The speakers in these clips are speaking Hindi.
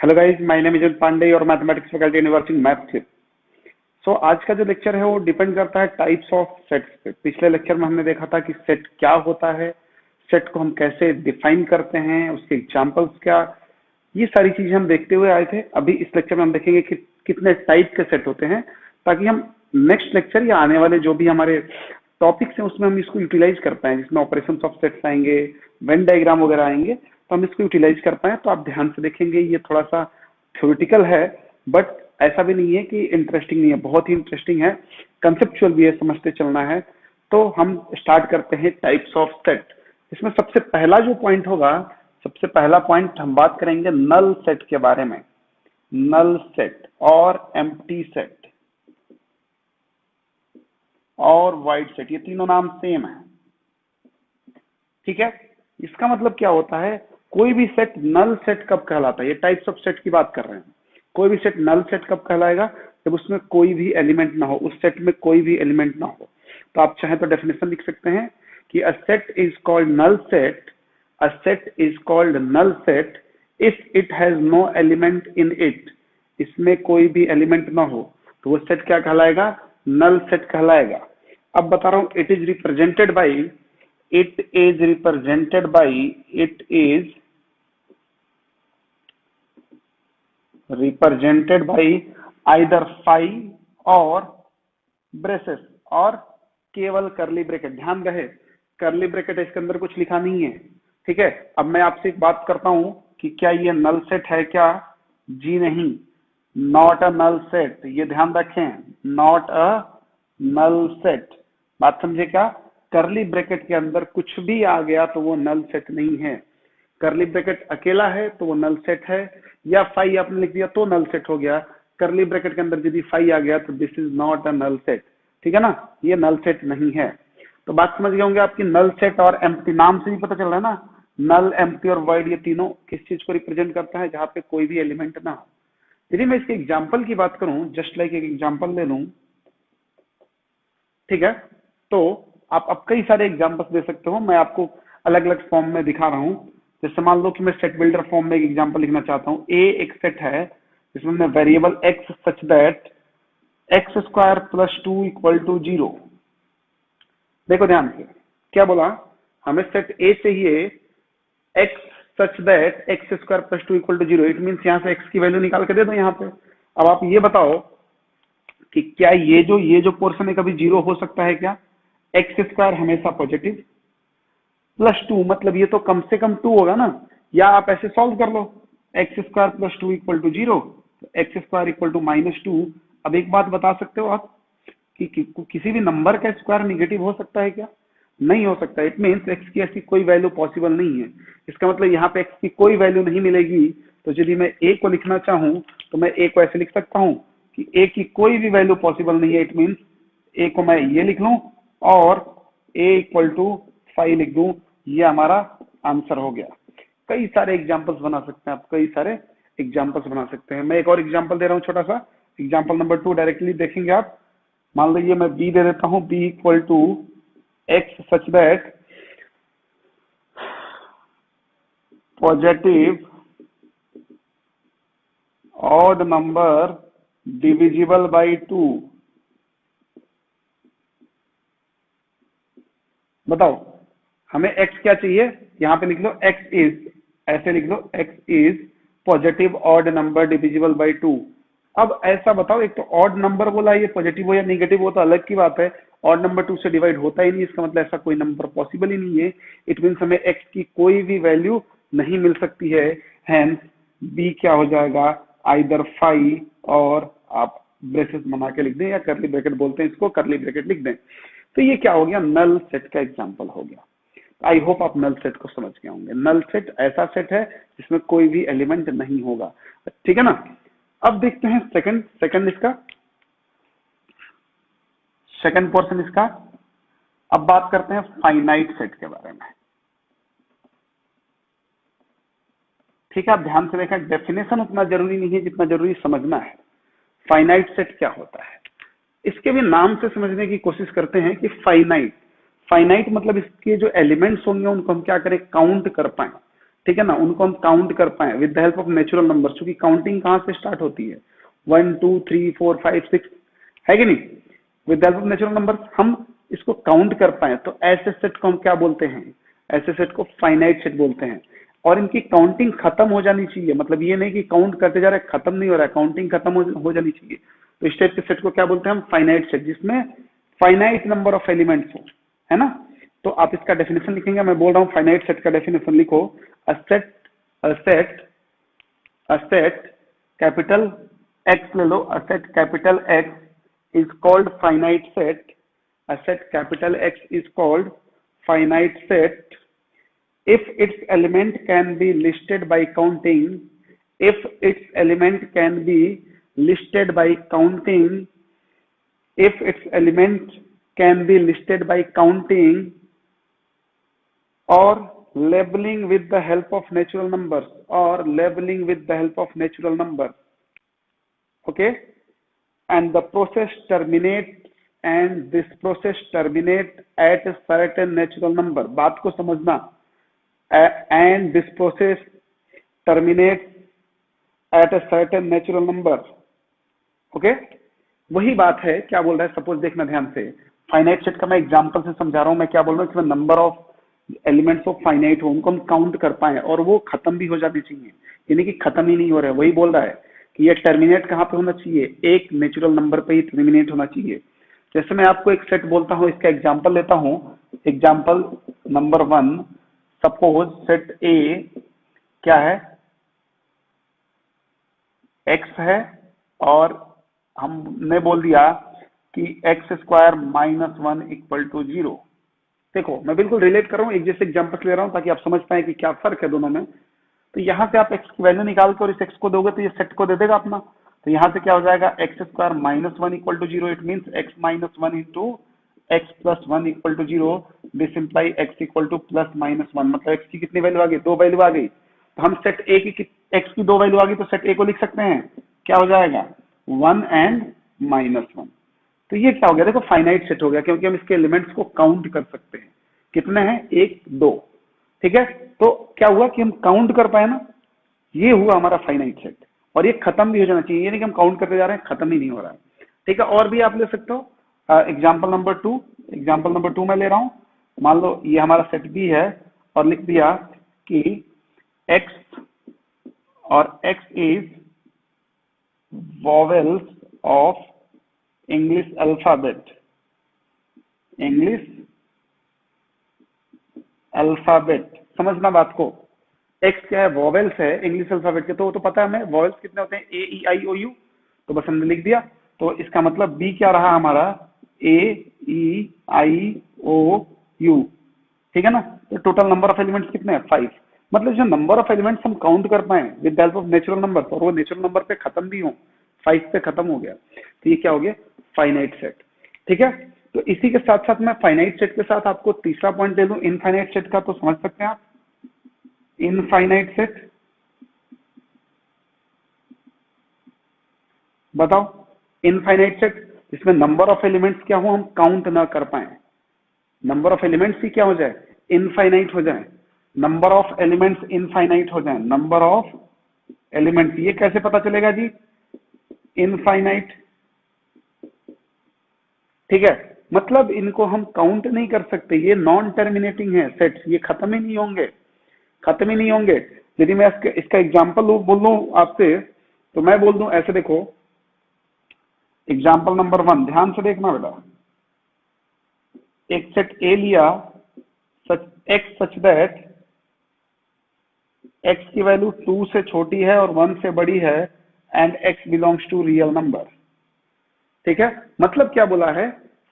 Hello guys, my name is Pandey और mathematics faculty university math clip. So आज का जो लेक्चर है वो डिपेंड करता है टाइप्स ऑफ सेट्स पे। पिछले लेक्चर में हमने देखा था कि सेट क्या होता है, सेट को हम कैसे डिफाइन करते हैं, उसके एग्जांपल्स क्या, ये सारी चीजें हम देखते हुए आए थे। अभी इस लेक्चर में हम देखेंगे कि कितने टाइप के सेट होते हैं, ताकि हम नेक्स्ट लेक्चर या आने वाले जो भी हमारे टॉपिक्स हैं उसमें हम इसको यूटिलाइज कर पाए, जिसमें ऑपरेशन ऑफ सेट्स आएंगे, वेन डायग्राम वगैरह आएंगे, तो हम इसको यूटिलाइज कर पाए। तो आप ध्यान से देखेंगे, ये थोड़ा सा थ्योरेटिकल है, बट ऐसा भी नहीं है कि इंटरेस्टिंग नहीं है, बहुत ही इंटरेस्टिंग है, कंसेप्चुअल भी है, समझते चलना है। तो हम स्टार्ट करते हैं टाइप्स ऑफ सेट। इसमें सबसे पहला जो पॉइंट होगा, सबसे पहला पॉइंट हम बात करेंगे नल सेट के बारे में। नल सेट और एम्प्टी सेट और वाइड सेट, ये तीनों नाम सेम है, ठीक है। इसका मतलब क्या होता है, कोई भी सेट नल सेट कब कहलाता है, ये टाइप्स ऑफ सेट की बात कर रहे हैं। कोई भी सेट नल सेट कब कहलाएगा, जब उसमें कोई भी एलिमेंट ना हो, उस सेट में कोई भी एलिमेंट ना हो। तो आप चाहें तो डेफिनेशन लिख सकते हैं कि a set is called null set, a set is called null set if it has no element in it. इसमें कोई भी एलिमेंट ना हो तो वो सेट क्या कहलाएगा, नल सेट कहलाएगा। अब बता रहा हूं, it is represented by, it is represented by, it is represented by either phi और ब्रेसेस और केवल करली ब्रैकेट। ध्यान रहे, करली ब्रैकेट इसके अंदर कुछ लिखा नहीं है, ठीक है। अब मैं आपसे एक बात करता हूं कि क्या ये नल सेट है क्या? जी नहीं, नॉट अ नल सेट। ये ध्यान रखें, नॉट अ नल सेट। बात समझे क्या? करली ब्रैकेट के अंदर कुछ भी आ गया तो वो नल सेट नहीं है। करली ब्रैकेट अकेला है तो वो नल सेट है, या फाई आपने लिख दिया तो नल सेट हो गया। करली ब्रैकेट के अंदर यदि फाई आ गया तो this is not a null set, ठीक है ना, ये नल सेट नहीं है। तो बात समझ गए होंगे आपकी। नल सेट और एम्प्टी, नाम से ही पता चल रहा है ना, नल, एम्प्टी और वॉइड, ये तीनों किस चीज को रिप्रेजेंट करता है, जहां पे कोई भी एलिमेंट ना हो। यदि मैं इसके एग्जाम्पल की बात करूं, जस्ट लाइक एक एग्जाम्पल ले लूं, ठीक है, तो आप अब कई सारे एग्जांपल्स दे सकते हो। मैं आपको अलग अलग फॉर्म में दिखा रहा हूं। जैसे मान लो कि मैं सेट बिल्डर फॉर्म में एक एग्जांपल लिखना चाहता हूं। ए एक सेट है जिसमें मैं variable x such that x square plus 2 equal to 0। देखो ध्यान से, क्या बोला, हमें सेट ए चाहिए x such that x square plus 2 equal to 0। It means यहां से एक्स की वैल्यू निकाल के दे दो यहाँ पे। अब आप ये बताओ कि क्या ये जो पोर्शन है कभी 0 हो सकता है क्या? एक्स स्क्वायर हमेशा पॉजिटिव, प्लस 2 मतलब ये तो कम से कम 2 होगा ना। या आप ऐसे सॉल्व कर लो, x square plus 2 equal to 0, x square equal to -2। अब एक बात बता सकते हो आप कि किसी भी नंबर का स्क्वायर निगेटिव हो सकता है क्या? नहीं हो सकता। इट मीन्स एक्स की ऐसी कोई वैल्यू पॉसिबल नहीं है। इसका मतलब यहाँ पे एक्स की कोई वैल्यू नहीं मिलेगी। तो यदि मैं ए को लिखना चाहूं तो मैं ए को ऐसे लिख सकता हूं कि ए की कोई भी वैल्यू पॉसिबल नहीं है। इट मीन्स ए को मैं ये लिख लूं और a इक्वल टू 5 लिख दूं, ये हमारा आंसर हो गया। कई सारे एग्जांपल्स बना सकते हैं आप, कई सारे एग्जांपल्स बना सकते हैं। मैं एक और एग्जांपल दे रहा हूं, छोटा सा एग्जांपल नंबर 2 डायरेक्टली देखेंगे आप। मान लीजिए मैं b दे देता हूं, b equal to x such that positive odd number divisible by 2। बताओ हमें x क्या चाहिए, यहाँ पे लिख लो x इज, ऐसे लिख लो x is positive odd number divisible by 2। अब ऐसा बताओ, एक तो ऑड नंबर बोला, ये पॉजिटिव हो या नेगेटिव हो तो अलग की बात है, ऑड नंबर 2 से डिवाइड होता ही नहीं, इसका मतलब ऐसा कोई नंबर पॉसिबल ही नहीं है। इट मीन्स हमें x की कोई भी वैल्यू नहीं मिल सकती है। हैंस b क्या हो जाएगा, आइदर 5, और आप ब्रेसेस बना के लिख दें या करली ब्रैकेट बोलते हैं इसको, करली ब्रैकेट लिख दें। तो ये क्या हो गया, नल सेट का एग्जांपल हो गया। आई होप आप नल सेट को समझ गए होंगे। नल सेट ऐसा सेट है जिसमें कोई भी एलिमेंट नहीं होगा, ठीक है ना। अब देखते हैं सेकंड इसका, सेकंड पोर्शन इसका। अब बात करते हैं फाइनाइट सेट के बारे में, ठीक है। आप ध्यान से देखें, डेफिनेशन उतना जरूरी नहीं है जितना जरूरी समझना है। फाइनाइट सेट क्या होता है, इसके भी नाम से समझने की कोशिश करते हैं कि फाइनाइट, फाइनाइट मतलब इसके जो एलिमेंट्स होंगे उनको हम क्या करें, काउंट कर पाए। ठीक है ना, उनको हम काउंट कर पाए with the help of natural number, क्योंकि काउंटिंग कहाँ से स्टार्ट होती है, 1 2 3 4 5 6, है कि नहीं। With the help of natural number हम इसको काउंट कर पाए, तो ऐसे सेट को हम क्या बोलते हैं, ऐसे सेट को फाइनाइट सेट बोलते हैं। और इनकी काउंटिंग खत्म हो जानी चाहिए, मतलब ये नहीं कि काउंट करते जा रहे हैं खत्म नहीं हो रहा है, काउंटिंग खत्म हो जानी चाहिए। तो इस टाइप के सेट को क्या बोलते हैं हम, फाइनाइट सेट, जिसमें फाइनाइट नंबर ऑफ एलिमेंट्स हो, है ना। तो आप इसका डेफिनेशन लिखेंगे, मैं बोल रहा हूँ फाइनाइट सेट का डेफिनेशन लिखो। A set a set a set capital X ले लो, a set capital X is called finite set, a set capital X is called finite set if its element can be listed by counting, if its element can be listed by counting, if its element can be listed by counting or labeling with the help of natural numbers, or labeling with the help of natural numbers, okay, and the process terminates, and this process terminate at a certain natural number, बात को समझना, and this process terminates at a certain natural number, okay। वही बात है, क्या बोल रहा है, सपोज देखना ध्यान से, फाइनाइट सेट का मैं एग्जांपल से समझा रहा हूं, मैं क्या बोल रहा हूँ, इसमें number of elements of finite हो, उनको हम काउंट कर पाए और वो खत्म भी हो जानी चाहिए, यानी कि खत्म ही नहीं हो रहा है। वही बोल रहा है कि ये टर्मिनेट कहाँ पे होना चाहिए, एक नेचुरल नंबर पे ही टर्मिनेट होना चाहिए। जैसे मैं आपको एक सेट बोलता हूं, इसका एग्जांपल लेता हूं, example number 1, suppose set A क्या है, एक्स है, और हमने बोल दिया कि x square minus 1 equal to 0। देखो मैं बिल्कुल रिलेट कर रहा हूँ, एक जैसे एग्जांपल ले रहा हूँ ताकि आप समझ पाए कि क्या फर्क है दोनों में। तो यहाँ से आप एक्स की वैल्यू निकाल के और इस एक्स को दोगे तो ये सेट को दे देगा अपना। तो यहाँ से क्या हो जाएगा, x square minus 1 equal to 0, it means x minus 1 into x plus 1 equal to 0, this imply x equal to plus minus 1, मतलब एक्स की कितनी वैल्यू आ गई, 2 वैल्यू आ गई। तो हम सेट ए की एक्स की 2 वैल्यू आ गई, तो सेट ए को लिख सकते हैं, क्या हो जाएगा, 1 एंड माइनस 1। तो ये क्या हो गया, देखो फाइनाइट सेट हो गया, क्योंकि हम इसके एलिमेंट्स को काउंट कर सकते हैं, कितने हैं, 1 2, ठीक है। तो क्या हुआ कि हम काउंट कर पाए ना, ये हुआ हमारा फाइनाइट सेट, और ये खत्म भी हो जाना चाहिए, यानी कि हम काउंट करते जा रहे हैं, खत्म ही नहीं हो रहा है, ठीक है। और भी आप ले सकते हो, एग्जाम्पल नंबर 2, एग्जाम्पल नंबर 2 मैं ले रहा हूं, मान लो ये हमारा सेट बी है, और लिख दिया कि एक्स और x is vowels of English alphabet, English alphabet, समझना बात को। एक्स क्या है, वॉवेल्स है इंग्लिश अल्फाबेट के, तो वो तो पता है हमें वॉवेल्स कितने होते हैं, ए ई आई ओ यू, तो बस हमने लिख दिया। तो इसका मतलब बी क्या रहा हमारा, ए ई आई ओ यू, ठीक है ना। तो टोटल नंबर ऑफ एलिमेंट्स कितने हैं, 5। मतलब जो नंबर ऑफ एलिमेंट्स हम काउंट कर पाए with the help of natural number, और वो नेचुरल नंबर पे खत्म भी हो, 5 पे खत्म हो गया, तो ये क्या हो गया, फाइनाइट सेट, ठीक है। तो इसी के साथ साथ मैं फाइनाइट सेट के साथ आपको तीसरा पॉइंट दे दूं इनफाइनाइट सेट का, तो समझ सकते हैं आप इनफाइनाइट सेट, बताओ। इनफाइनाइट सेट इसमें नंबर ऑफ एलिमेंट्स क्या हो, हम काउंट ना कर पाए, नंबर ऑफ एलिमेंट्स ही क्या हो जाए, इनफाइनाइट हो जाए, नंबर ऑफ एलिमेंट्स इनफाइनाइट हो जाए, नंबर ऑफ एलिमेंट्स, ये कैसे पता चलेगा जी, इनफाइनाइट, ठीक है। मतलब इनको हम काउंट नहीं कर सकते, ये नॉन टर्मिनेटिंग है सेट्स, ये खत्म ही नहीं होंगे, खत्म ही नहीं होंगे। यदि मैं इसका एग्जाम्पल बोल दूं आपसे, तो मैं बोल दूं ऐसे, देखो एग्जाम्पल नंबर 1 ध्यान से देखना बेटा, एक सेट ए लिया, such x such that x की वैल्यू 2 से छोटी है और 1 से बड़ी है, and x belongs to real number, ठीक है। मतलब क्या बोला है,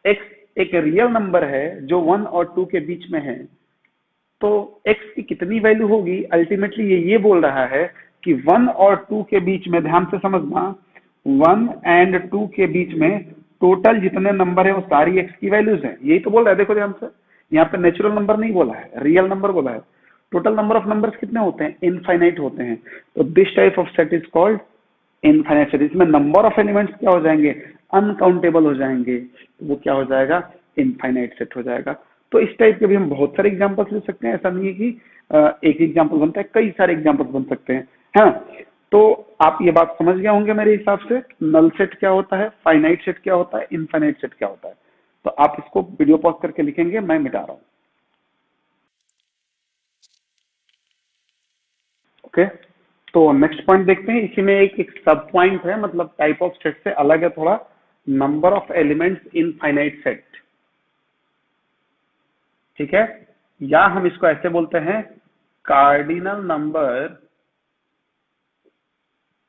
एक्स एक रियल नंबर है जो 1 और 2 के बीच में है, तो x की कितनी वैल्यू होगी, अल्टीमेटली ये बोल रहा है कि 1 और 2 के बीच में, ध्यान से समझना, 1 एंड 2 के बीच में टोटल जितने नंबर है वो सारी x की वैल्यूज हैं, यही तो बोल रहा है। देखो ध्यान से, यहाँ पे नेचुरल नंबर नहीं बोला है, रियल नंबर बोला है। टोटल नंबर ऑफ नंबर्स कितने होते हैं, इनफाइनाइट होते हैं। तो this type of set is called infinite set. इसमें नंबर ऑफ एलिमेंट्स क्या हो जाएंगे, अनकाउंटेबल हो जाएंगे, तो वो क्या हो जाएगा, इनफाइनाइट सेट हो जाएगा। तो इस टाइप के भी हम बहुत सारे एग्जाम्पल्स ले सकते हैं, ऐसा नहीं है कि एक एग्जाम्पल बनता है, कई सारे एग्जाम्पल्स बन सकते हैं, है ना। तो आप ये बात समझ गए होंगे मेरे हिसाब से, नल सेट क्या होता है, फाइनाइट सेट क्या होता है, इनफाइनाइट सेट क्या होता है। तो आप इसको वीडियो पॉज करके लिखेंगे, मैं मिटा रहा हूं। ओके, तो नेक्स्ट पॉइंट देखते हैं। इसी में एक सब पॉइंट है, मतलब टाइप ऑफ सेट से अलग है थोड़ा, number of elements in finite set. ठीक है, या हम इसको ऐसे बोलते हैं, cardinal number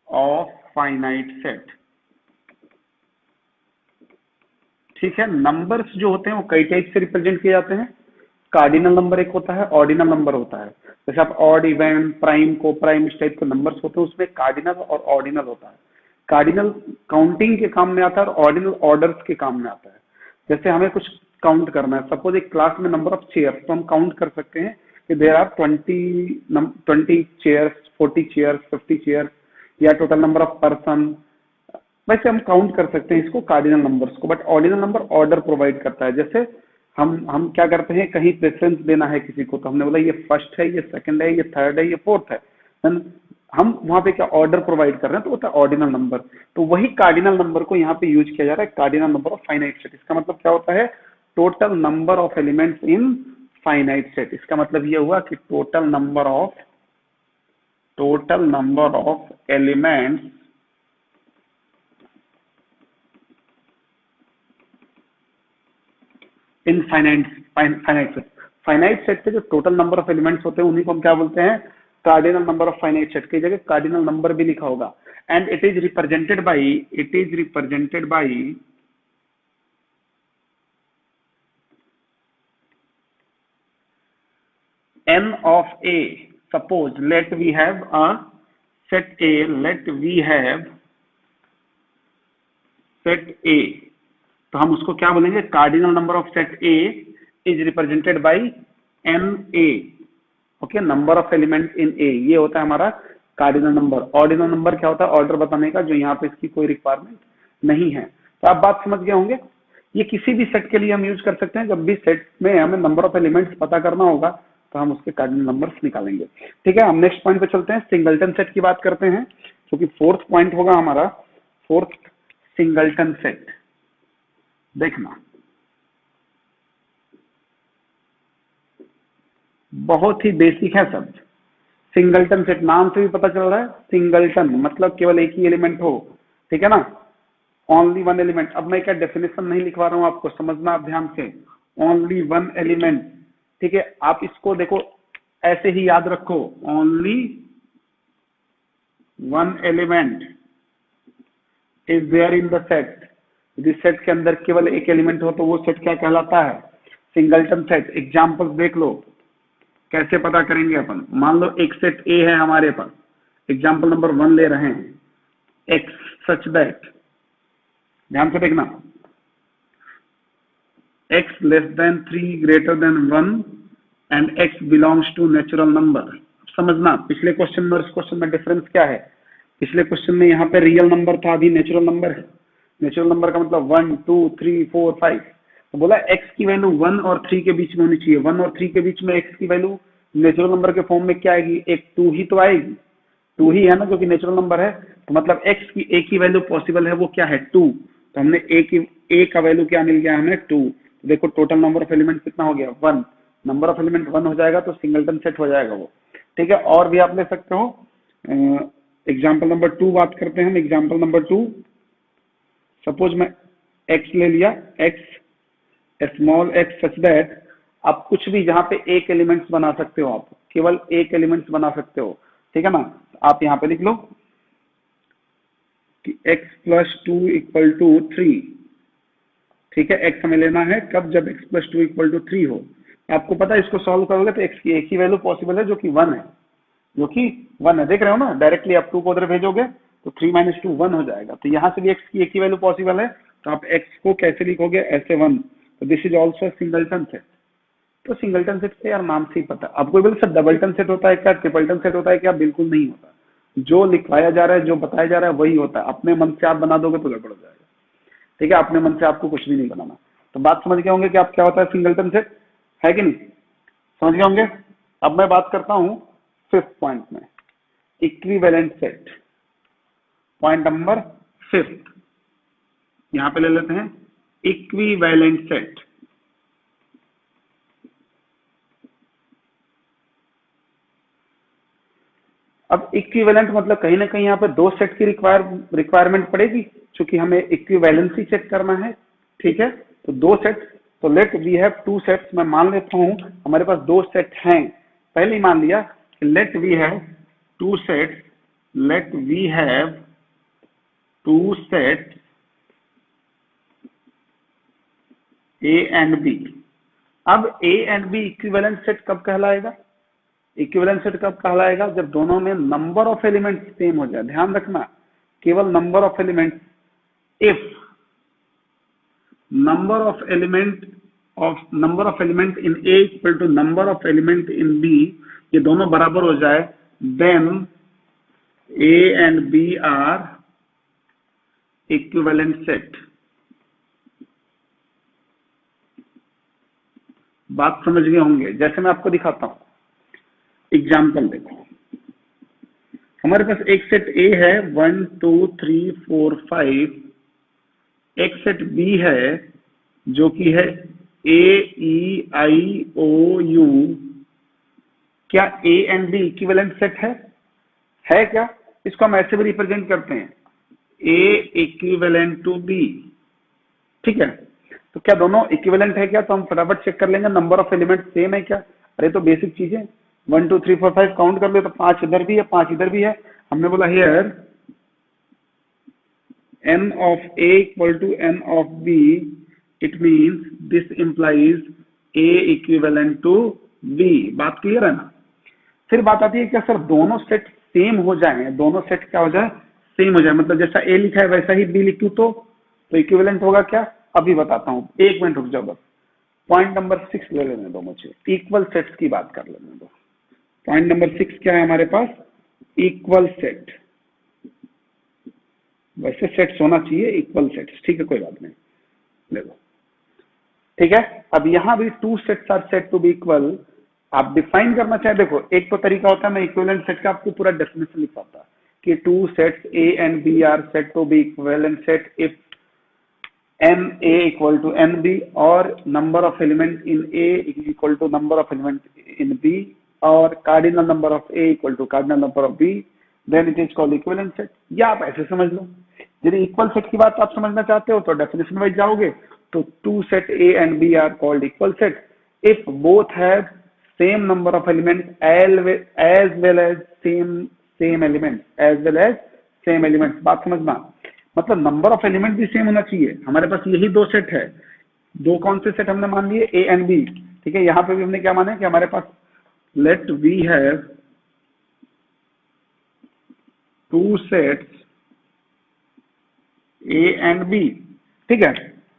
of finite set. ठीक है, नंबर्स जो होते हैं वो कई टाइप से रिप्रेजेंट किए जाते हैं। कार्डिनल नंबर एक होता है, ऑर्डिनल नंबर होता है। जैसे आप ऑड, इवन, प्राइम, को प्राइम, इस टाइप के नंबर्स होते हैं, उसमें कार्डिनल और ऑर्डिनल होता है। कार्डिनल काउंटिंग के काम में आता है और ऑर्डिनल ऑर्डर्स के काम में आता है। जैसे हमें कुछ काउंट करना है, सपोज एक क्लास में नंबर ऑफ चेयर्स, तो हम काउंट कर सकते हैं कि there are 20 chairs, 40 chairs, 50 chairs, या टोटल नंबर ऑफ पर्सन। वैसे हम काउंट कर सकते हैं इसको, कार्डिनल नंबर्स को। But ordinal number order provide करता है। जैसे हम क्या करते हैं, कहीं प्रेफरेंस देना है किसी को, तो हमने बोला ये फर्स्ट है, ये सेकंड है, ये थर्ड है, ये फोर्थ है, then हम वहां पे क्या ऑर्डर प्रोवाइड कर रहे हैं, तो होता है ऑर्डिनल नंबर। तो वही कार्डिनल नंबर को यहाँ पे यूज किया जा रहा है, cardinal number of finite set. इसका मतलब क्या होता है, total number of elements in finite set. इसका मतलब ये हुआ कि total number of elements in finite set. Finite set के जो टोटल नंबर ऑफ एलिमेंट्स होते हैं उन्हीं को हम क्या बोलते हैं, cardinal number of finite set. की जगह कार्डिनल नंबर भी लिखा होगा। And it is represented by n of a. Suppose let we have a set A, let we have set A, तो हम उसको क्या बोलेंगे, cardinal number of set A is represented by n A. Okay, number of element in A, ये होता है हमारा कार्डिनल नंबर। ऑर्डिनल नंबर क्या होता है, ऑर्डर बताने का, जो यहाँ पे इसकी कोई रिक्वायरमेंट नहीं है। तो आप बात समझ गए होंगे। ये किसी भी सेट के लिए हम यूज कर सकते हैं। जब भी सेट में हमें नंबर ऑफ एलिमेंट्स पता करना होगा तो हम उसके कार्डिनल नंबर्स निकालेंगे। ठीक है, हम नेक्स्ट पॉइंट पे चलते हैं, सिंगलटन सेट की बात करते हैं, जो कि फोर्थ पॉइंट होगा हमारा। Fourth, singleton set. देखना, बहुत ही बेसिक है सब। सिंगलटन सेट, नाम से भी पता चल रहा है, सिंगलटन मतलब केवल एक ही एलिमेंट हो। ठीक है ना, ओनली वन एलिमेंट। अब मैं क्या डेफिनेशन नहीं लिखवा रहा हूं, आपको समझना आप ध्यान से, ओनली वन एलिमेंट। ठीक है, आप इसको देखो ऐसे ही याद रखो, only one element is there in the set. यदि सेट के अंदर केवल एक एलिमेंट हो तो वो सेट क्या कहलाता है, सिंगलटन सेट। एग्जाम्पल देख लो, कैसे पता करेंगे अपन। मान लो एक सेट ए है हमारे पास, एग्जाम्पल नंबर 1 ले रहे हैं, एक्स सच दैट, ध्यान से देखना, x less than 3 greater than 1 and x belongs to natural number. समझना पिछले क्वेश्चन में और इस क्वेश्चन में डिफरेंस क्या है। पिछले क्वेश्चन में यहाँ पे रियल नंबर था, अभी नेचुरल नंबर है। नेचुरल नंबर का मतलब 1 2 3 4 5। तो बोला x की वैल्यू 1 और 3 के बीच में होनी चाहिए। 1 और 3 के बीच में x की वैल्यू नेचुरल नंबर के फॉर्म में क्या आएगी, एक 2 ही तो आएगी। 2 ही है ना, क्योंकि नेचुरल नंबर है। तो मतलब x की एक ही वैल्यू पॉसिबल है, वो क्या है, 2। तो हमने a का वैल्यू क्या मिल गया हमें, 2। तो देखो टोटल नंबर ऑफ एलिमेंट कितना हो गया, 1। नंबर ऑफ एलिमेंट 1 हो जाएगा तो सिंगलटन सेट हो जाएगा वो। ठीक है, और भी आप ले सकते हो। एग्जाम्पल नंबर 2 बात करते हैं हम। एग्जाम्पल नंबर 2, सपोज मैं x ले लिया, x small x such that, आप कुछ भी जहां पे एक एलिमेंट्स बना सकते हो, आप केवल एक एलिमेंट्स बना सकते हो। ठीक है ना, आप यहाँ पे लिख लो कि x प्लस 2 इक्वल टू 3। ठीक है, x हमें लेना है कब, जब x प्लस 2 इक्वल टू 3 हो। आपको पता है इसको सॉल्व करोगे तो x की एक ही वैल्यू पॉसिबल है, जो कि 1 है, जो कि 1 है। देख रहे हो ना, डायरेक्टली आप 2 को उधर भेजोगे तो 3 माइनस 2 1 हो जाएगा। तो यहाँ से भी x की एक ही वैल्यू पॉसिबल है, तो आप x को कैसे लिखोगे, ऐसे 1। तो this is also singleton set. तो सिंगलटन सेट से यार नाम से ही पता। अब कोई बोले सर डबलटन सेट होता है क्या, ट्रिपलटन सेट होता है क्या, बिल्कुल नहीं होता। जो लिखवाया जा रहा है, जो बताया जा रहा है वही होता है। अपने मन से आप बना दोगे तो गड़बड़ हो जाएगा। ठीक है, अपने मन से आपको कुछ भी नहीं बनाना। तो बात समझ गए होंगे कि आप क्या होता है सिंगलटन सेट। है कि नहीं? समझ गए होंगे। अब मैं बात करता हूं 5th पॉइंट में, equivalent set. Point number 5th यहां पे ले लेते हैं, इक्विवेलेंट सेट। अब इक्विवेलेंट मतलब कहीं ना कहीं यहाँ पे दो सेट की रिक्वायरमेंट पड़ेगी, क्योंकि हमें इक्विवेलेंसी चेक करना है। ठीक है, तो दो सेट, तो let we have two sets. मैं मान लेता हूं हमारे पास दो सेट हैं, पहले ही मान लिया कि let we have two sets, let we have two sets A and B. अब A and B equivalent set कब कहलाएगा? इक्विवेलेंट सेट कब कहलाएगा? जब दोनों में नंबर ऑफ एलिमेंट सेम हो जाए। ध्यान रखना, केवल number of element. If number of element in A equal to number of element in B, ये दोनों बराबर हो जाए, then A and B are equivalent set. बात समझ गए होंगे। जैसे मैं आपको दिखाता हूं, एग्जाम्पल देखो, हमारे पास एक सेट ए है 1 2 3 4 5, एक सेट बी है जो कि है ए ई आई ओ यू। क्या ए एंड बी इक्विवेलेंट सेट है क्या? इसको हम ऐसे भी रिप्रेजेंट करते हैं, ए इक्विवेलेंट टू बी। ठीक है, तो क्या दोनों इक्विवेलेंट है क्या? तो हम फटाफट चेक कर लेंगे, नंबर ऑफ एलिमेंट सेम है क्या। अरे तो बेसिक चीजें, 1 2 3 4 5 काउंट कर ले तो 5 इधर भी है, 5 इधर भी है। हमने बोला here n of a equal to n of b, it means this implies a equivalent to b। बात क्लियर है ना? फिर बात आती है क्या सर दोनों सेट सेम हो जाए, दोनों सेट क्या हो जाए, सेम हो जाए, मतलब जैसा ए लिखा है वैसा ही बी लिखूं तो इक्विवेलेंट होगा क्या? अभी बताता हूं, एक मिनट रुक जाओ बस। पॉइंट नंबर 6 ले लेने दो मुझे, इक्वल सेट्स की बात कर लेने दो। पॉइंट नंबर 6 क्या है हमारे पास? Equal set. वैसे सेट्स होना चाहिए इक्वल सेट्स, ठीक है कोई बात नहीं, ले लो। ठीक है, अब यहां भी two sets are set to be equal. आप डिफाइन करना चाहे, देखो एक तो तरीका होता है मैं इक्विवेलेंट सेट का आपको पूरा डेफिनेशन लिखवाता कि two sets A and B are set to be equivalent set if n a equal to n b और number of element in a equal to number of element in b और cardinal number of a equal to cardinal number of b, then it is called equivalent set। या आप ऐसे समझ लो, यदि इक्वल सेट की बात आप समझना चाहते हो तो डेफिनेशन वाइज जाओगे तो two set A and B are called equal set if both have same number of element as well as same element. बात समझना, मतलब नंबर ऑफ एलिमेंट भी सेम होना चाहिए। हमारे पास यही दो सेट है, दो कौन से सेट हमने मान लिए? A and B. ठीक है, यहां पे भी हमने क्या माना कि हमारे पास let we have two sets A and B. ठीक है,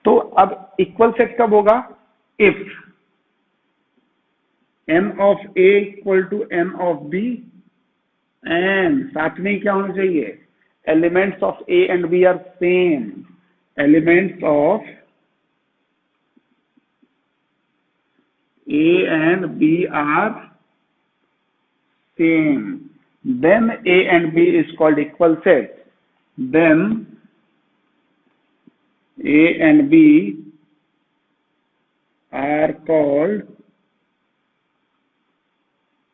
तो अब इक्वल सेट कब होगा? If n of a equal to n of b and साथ में क्या होना चाहिए? elements of A and B are same, elements of A and B are same, then A and B is called equal set, then A and B are called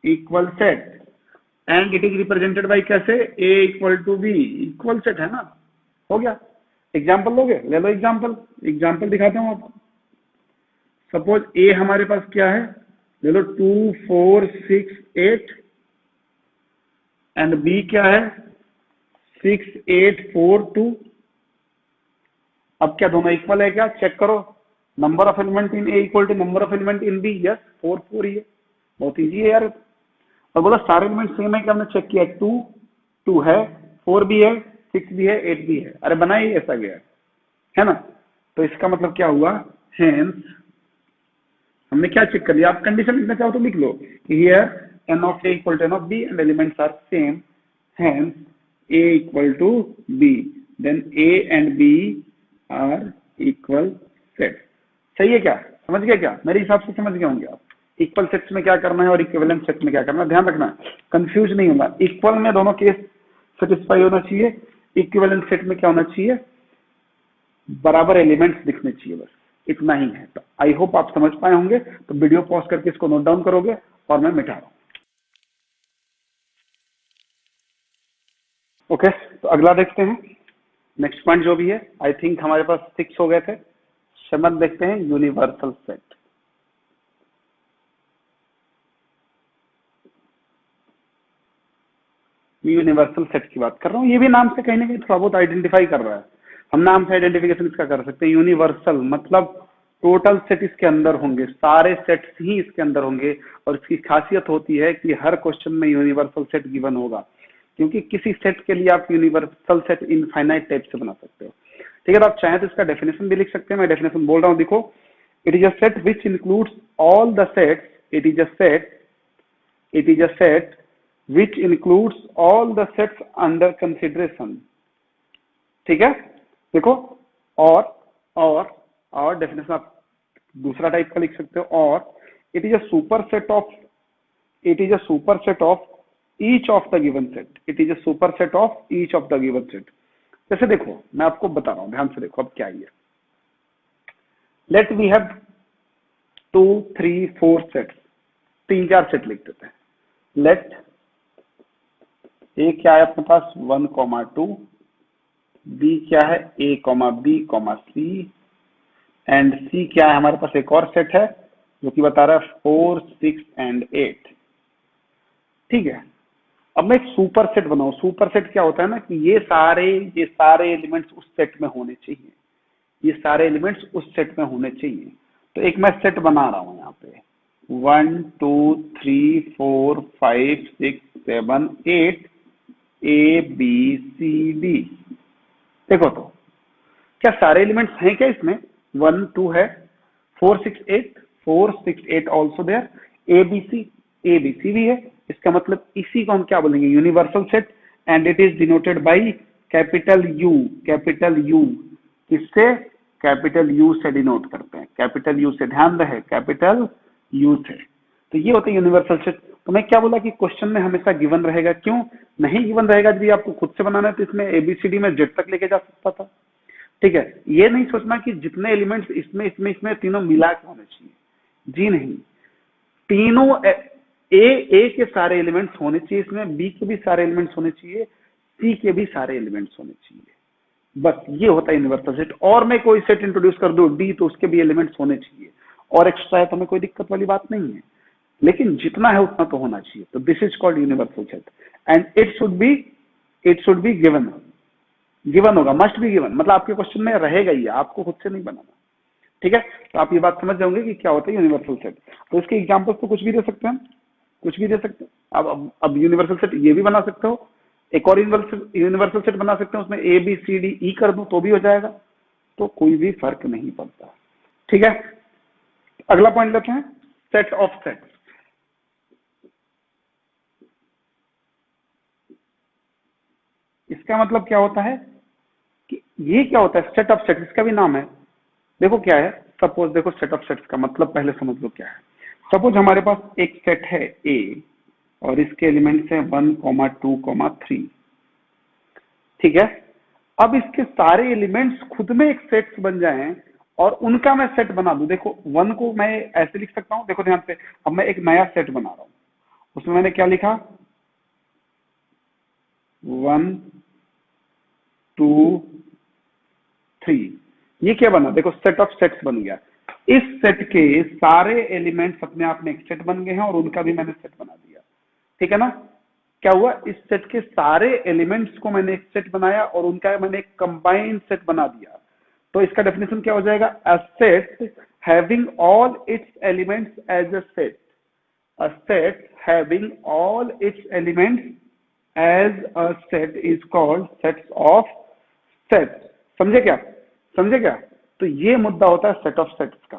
equal set and it is represented by कैसे? A equal to B, equal set है ना, हो गया। एग्जाम्पल लोगे? ले लो एग्जाम्पल दिखाता हूं आपको। सपोज A हमारे पास क्या है, ले लो 2 4 6 8 एंड B क्या है 6 8 4 2। अब क्या दोनों इक्वल है क्या? चेक करो, number of element in A equal to number of element in B। Yes, 4 4 ही है, बहुत इजी है यार। और बोला सारे एलिमेंट सेम है क्या? हमने चेक किया, 2 है, 4 भी है, 6 भी है, 8 भी है। अरे बना ही ऐसा गया है ना, तो इसका मतलब क्या हुआ? हेंस हमने क्या चेक कर लिया? आप कंडीशन लिखना चाहो तो लिख लो कि here n of a equal to n of b and elements are same, hence a equal to b, then a and b are equal set. सही है क्या? समझ गए क्या? मेरे हिसाब से समझ गए होंगे आप। इक्वल सेट्स में क्या करना है और इक्विवेलेंट सेट में क्या करना है, ध्यान रखना, कंफ्यूज नहीं होना। इक्वल में दोनों केस सेटिस्फाई होना चाहिए, इक्विवेलेंट सेट में क्या होना चाहिए, बराबर एलिमेंट्स दिखने चाहिए, बस इतना ही है। तो आई होप आप समझ पाए होंगे। तो वीडियो पॉज करके इसको नोट डाउन करोगे और मैं मिटा रहा हूं। ओके, तो अगला देखते हैं, नेक्स्ट पॉइंट जो भी है। आई थिंक हमारे पास 6 हो गए थे। शमन देखते हैं यूनिवर्सल सेट। यूनिवर्सल सेट की बात कर रहा हूँ, ये भी नाम से कहीं ना कहीं थोड़ा बहुत आइडेंटिफाई कर रहा है। हम नाम से आइडेंटिफिकेशन इसका कर सकते हैं। यूनिवर्सल मतलब टोटल सेट इसके अंदर होंगे, सारे सेट्स ही इसके अंदर होंगे। और इसकी खासियत होती है कि हर क्वेश्चन में यूनिवर्सल सेट गिवन होगा, क्योंकि किसी सेट के लिए आप यूनिवर्सल सेट इनफाइनाइट टाइप से बना सकते हो। ठीक है, तो आप चाहें तो इसका डेफिनेशन भी लिख सकते हैं। मैं डेफिनेशन बोल रहा हूँ, देखो, it is a set which includes all the sets, it is a set which includes all the sets under consideration। ठीक है, देखो, और डेफिनेशन आप दूसरा टाइप का लिख सकते हो, और it is a super set of each of the given set, it is a super set of each of the given set. जैसे देखो, मैं आपको बता रहा हूं, ध्यान से देखो अब क्या है। Let we have 2 3 4 sets, 3 4 set लिख देते हैं। लेट ए क्या है अपने पास 1,2, बी क्या है a,b,c, एंड सी क्या है हमारे पास एक और सेट है जो कि बता रहा है 4 6 एंड 8। ठीक है, अब मैं एक सुपर सेट बनाऊं। सुपर सेट क्या होता है ना, कि ये सारे एलिमेंट्स उस सेट में होने चाहिए, ये सारे एलिमेंट्स उस सेट में होने चाहिए। तो एक मैं सेट बना रहा हूं यहाँ पे 1 2 3 4 5 6 7 8 ए बी सी डी। देखो तो क्या सारे एलिमेंट्स हैं क्या इसमें? 1 2 है, 4 6 8 also there, A B C भी है। इसका मतलब इसी को हम क्या बोलेंगे, universal set. And it is denoted by capital U. किससे? कैपिटल यू से डिनोट करते हैं, कैपिटल यू से, ध्यान रहे, कैपिटल यू से। तो ये होता है यूनिवर्सल सेट। तो मैं क्या बोला कि क्वेश्चन में हमेशा गिवन रहेगा। क्यों नहीं गिवन रहेगा? यदि आपको खुद से बनाना है तो इसमें एबीसीडी में जेड तक लेके जा सकता था। ठीक है, ये नहीं सोचना कि जितने एलिमेंट्स इसमें तीनों मिला के होने चाहिए, जी नहीं, तीनों ए के सारे एलिमेंट्स होने चाहिए इसमें, बी के भी सारे एलिमेंट्स होने चाहिए, सी के भी सारे एलिमेंट्स होने चाहिए। बस ये होता है यूनिवर्सल सेट। और मैं कोई सेट इंट्रोड्यूस कर दूं डी, तो उसके भी एलिमेंट्स होने चाहिए, और एक्स्ट्रा है तो हमें कोई दिक्कत वाली बात नहीं है, लेकिन जितना है उतना तो होना चाहिए। तो this is called universal set and it should be given होगा, मस्ट बी गिवन, मतलब आपके क्वेश्चन में रहेगा ही, आपको खुद से नहीं बनाना। ठीक है, तो आप ये बात समझ जाओगे कि क्या होता है यूनिवर्सल सेट। तो इसके एग्जांपल्स तो कुछ भी दे सकते हैं, कुछ भी दे सकते हैं। अब यूनिवर्सल सेट ये भी बना सकते हो, एक और यूनिवर्सल सेट बना सकते हैं, उसमें ए बी सी डी ई कर दूं तो भी हो जाएगा, तो कोई भी फर्क नहीं पड़ता। ठीक है, अगला पॉइंट लेते हैं, सेट ऑफ सेट। इसका मतलब क्या होता है कि ये क्या होता है, सेट ऑफ सेट, इसका भी नाम है। देखो क्या है, सपोज देखो, सेट ऑफ सेट्स का मतलब पहले समझ लो क्या है। सपोज हमारे पास एक सेट है ए और इसके एलिमेंट्स है 1 2 3। ठीक है, अब इसके सारे एलिमेंट्स खुद में एक सेट बन जाएं और उनका मैं सेट बना दूं। देखो 1 को मैं ऐसे लिख सकता हूं, देखो ध्यान से, अब मैं एक नया सेट बना रहा हूं, उसमें मैंने क्या लिखा 1 2 3। ये क्या बना, देखो सेट ऑफ सेट्स बन गया। इस सेट के सारे एलिमेंट्स अपने आप में एक सेट बन गए हैं और उनका भी मैंने सेट बना दिया। ठीक है ना, क्या हुआ, इस सेट के सारे एलिमेंट्स को मैंने एक सेट बनाया और उनका मैंने एक कंबाइंड सेट बना दिया। तो इसका डेफिनेशन क्या हो जाएगा, a set having all its elements as a set, a set having all its elements as a set is called sets of set. समझे क्या, समझे क्या? तो ये मुद्दा होता है सेट ऑफ सेट्स का।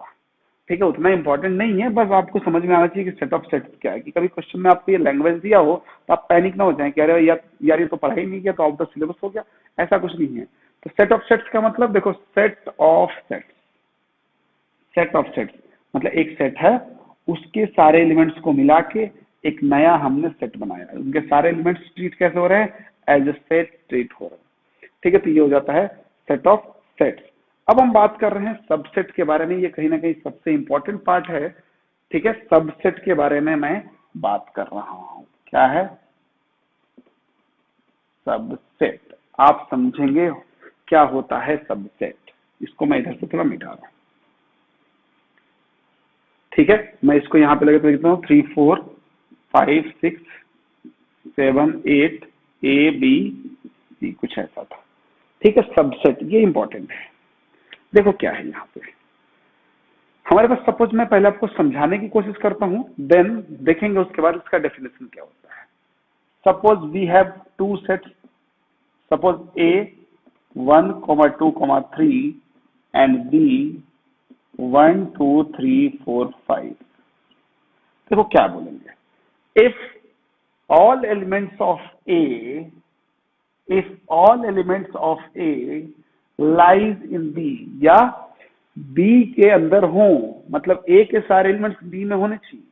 ठीक है, उतना इंपॉर्टेंट नहीं है, बस आपको समझ में आना चाहिए कि सेट ऑफ सेट्स क्या है। कि कभी क्वेश्चन में आपको ये लैंग्वेज दिया हो तो आप पैनिक ना हो जाए कि अरे यार ये तो पढ़ाई नहीं किया तो आउट ऑफ सिलेबस हो गया, ऐसा कुछ नहीं है। तो सेट ऑफ सेट्स का मतलब देखो, set of sets, set of sets मतलब एक सेट है, उसके सारे एलिमेंट्स को मिला के एक नया हमने सेट बनाया, उनके सारे एलिमेंट्स ट्रीट कैसे हो रहे हैं, एज ए सेट ट्रीट हो रहे हैं। ठीक है, तो ये हो जाता है सेट ऑफ सेट्स। अब हम बात कर रहे हैं सबसेट के बारे में, ये कहीं ना कहीं सबसे इंपॉर्टेंट पार्ट है। ठीक है, सबसेट के बारे में मैं बात कर रहा हूं। क्या है सबसेट, आप समझेंगे क्या होता है सबसेट। इसको मैं इधर से थोड़ा मिटा रहा हूं। ठीक है, मैं इसको यहाँ पे लगा लिखता हूँ 3 4 5 6 7 8 ए बी सी, कुछ ऐसा था। ठीक है, सबसेट ये इंपॉर्टेंट है। देखो क्या है यहाँ पे हमारे पास, सपोज मैं पहले आपको समझाने की कोशिश करता हूँ, देन देखेंगे उसके बाद इसका डेफिनेशन क्या होता है। Suppose we have two sets, suppose A 1, 2, 3 and B 1, 2, 3, 4, 5। देखो क्या बोलेंगे, if all elements of A, if all elements of A lies in B, या B के अंदर हो, मतलब A के सारे एलिमेंट्स B में होने चाहिए।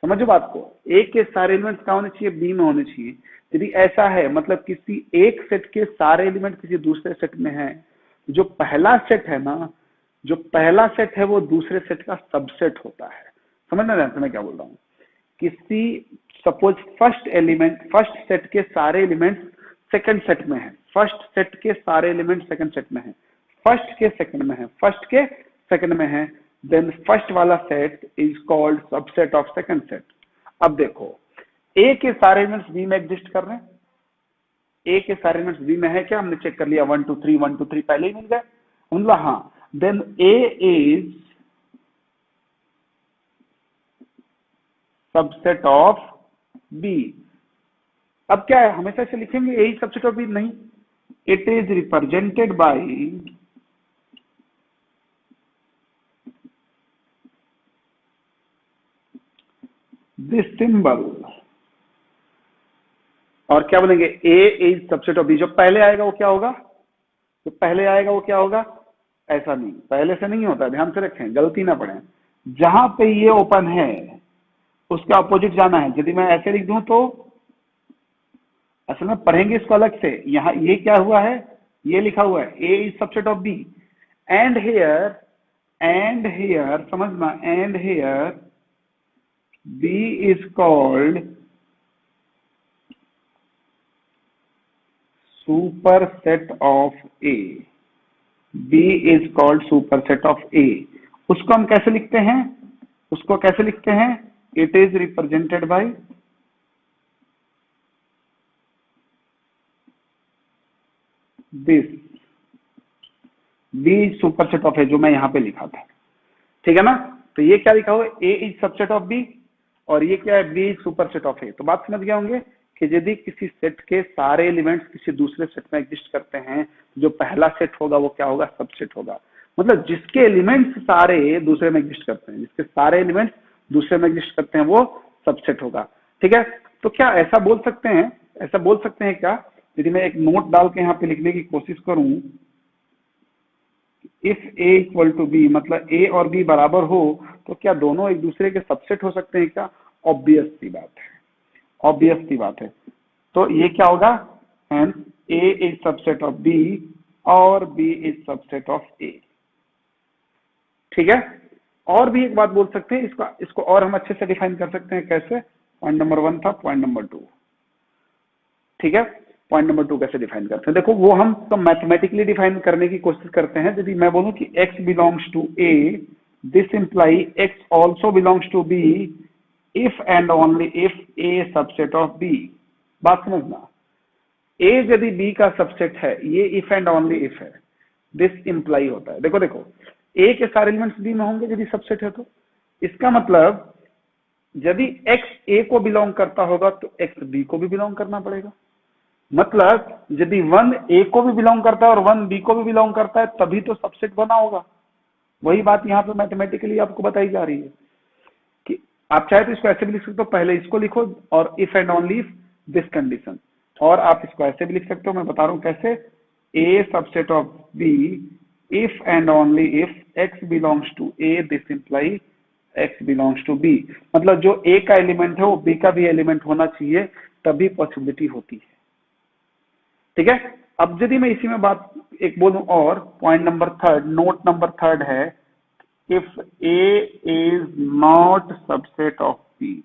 समझो बात को, A के सारे एलिमेंट्स कहाँ होने चाहिए, B में होने चाहिए। यदि ऐसा है, मतलब किसी एक सेट के सारे एलिमेंट किसी दूसरे सेट में है, जो पहला सेट है ना, जो पहला सेट है वो दूसरे सेट का सबसेट होता है। समझ ना मैं क्या बोल रहा हूँ। किसी सपोज फर्स्ट सेट के सारे एलिमेंट्स सेकंड सेट में है, फर्स्ट सेट के सारे एलिमेंट सेकंड सेट में है, फर्स्ट के सेकंड में है, फर्स्ट के सेकंड में है, देन फर्स्ट वाला set is called subset of second set. अब देखो ए के सारे एलिमेंट्स बी में एग्जिस्ट कर रहे हैं, ए के सारे एलिमेंट्स बी में है क्या, हमने चेक कर लिया 1 2 3 1 2 3 पहले ही मिल गए, मतलब हाँ, then A is subset of B. अब क्या है, हमेशा से लिखेंगे यही सबसेट ऑफ बी, नहीं, it is represented by this symbol. और क्या बोलेंगे, A is subset of B. जो पहले आएगा वो क्या होगा, जो पहले आएगा वो क्या होगा, ऐसा नहीं, पहले से नहीं होता, ध्यान से रखें, गलती ना पड़े। जहां पे ये ओपन है उसके अपोजिट जाना है। यदि मैं ऐसे लिख दूं तो असल में पढ़ेंगे इसको अलग से। यहाँ ये क्या हुआ है, ये लिखा हुआ है A is subset of B, and here समझना, and here B is called super set of A, B is called super set of A. उसको हम कैसे लिखते हैं, उसको कैसे लिखते हैं, it is represented by this, B super set of A, जो मैं यहां पे लिखा था। ठीक है ना, तो ये क्या लिखा हुआ है, A is subset of B, और ये क्या है, B is super set of A. तो बात समझ गए होंगे कि यदि किसी सेट के सारे एलिमेंट्स किसी दूसरे सेट में एग्जिस्ट करते हैं, जो पहला सेट होगा वो क्या होगा, सबसेट होगा। मतलब जिसके एलिमेंट्स सारे दूसरे में एग्जिस्ट करते हैं, जिसके सारे एलिमेंट्स दूसरे में एग्जिस्ट करते हैं वो सबसेट होगा। ठीक है, तो क्या ऐसा बोल सकते हैं, ऐसा बोल सकते हैं क्या, यदि मैं एक नोट डाल के यहाँ पे लिखने की कोशिश करूं, if A equal to B, मतलब ए और बी बराबर हो, तो क्या दोनों एक दूसरे के सबसेट हो सकते हैं क्या, ऑब्वियस सी बात है, ऑब्वियस सी बात है। तो ये क्या होगा, hence A is subset of B और B is subset of A. ठीक है, और भी एक बात बोल सकते हैं, इसको और हम अच्छे से डिफाइन कर सकते हैं। कैसे, पॉइंट नंबर 1 था, पॉइंट नंबर 2। ठीक है, पॉइंट नंबर 2 कैसे डिफाइन करते हैं, देखो वो हम तो मैथमेटिकली डिफाइन करने की कोशिश करते हैं। यदि मैं बोलूं कि x belongs to a, this imply x also belongs to b if and only if a subset of b। बात समझना, a यदि b का सबसेट है, ये इफ एंड ओनली इफ है, दिस इंप्लाई होता है। देखो देखो, a के सारे एलिमेंट्स b में होंगे यदि सबसेट है, तो इसका मतलब यदि x a को बिलोंग करता होगा तो x b को भी बिलोंग करना पड़ेगा। मतलब यदि 1 a को भी बिलोंग करता है और 1 b को भी बिलोंग करता है, तभी तो सबसेट बना होगा। वही बात यहाँ पे मैथमेटिकली आपको बताई जा रही है कि आप चाहे तो इसको ऐसे भी लिख सकते हो, पहले इसको लिखो और if and only if this condition, और आप इसको ऐसे भी लिख सकते हो, मैं बता रहा हूं कैसे, a subset of b if and only if x belongs to A this imply x belongs to B, मतलब जो ए का एलिमेंट है वो बी का भी एलिमेंट होना चाहिए, तभी पॉसिबिलिटी होती है। ठीक है, अब यदि मैं इसी में बात एक बोलूं और point number third, note number third है, if A is not subset of B,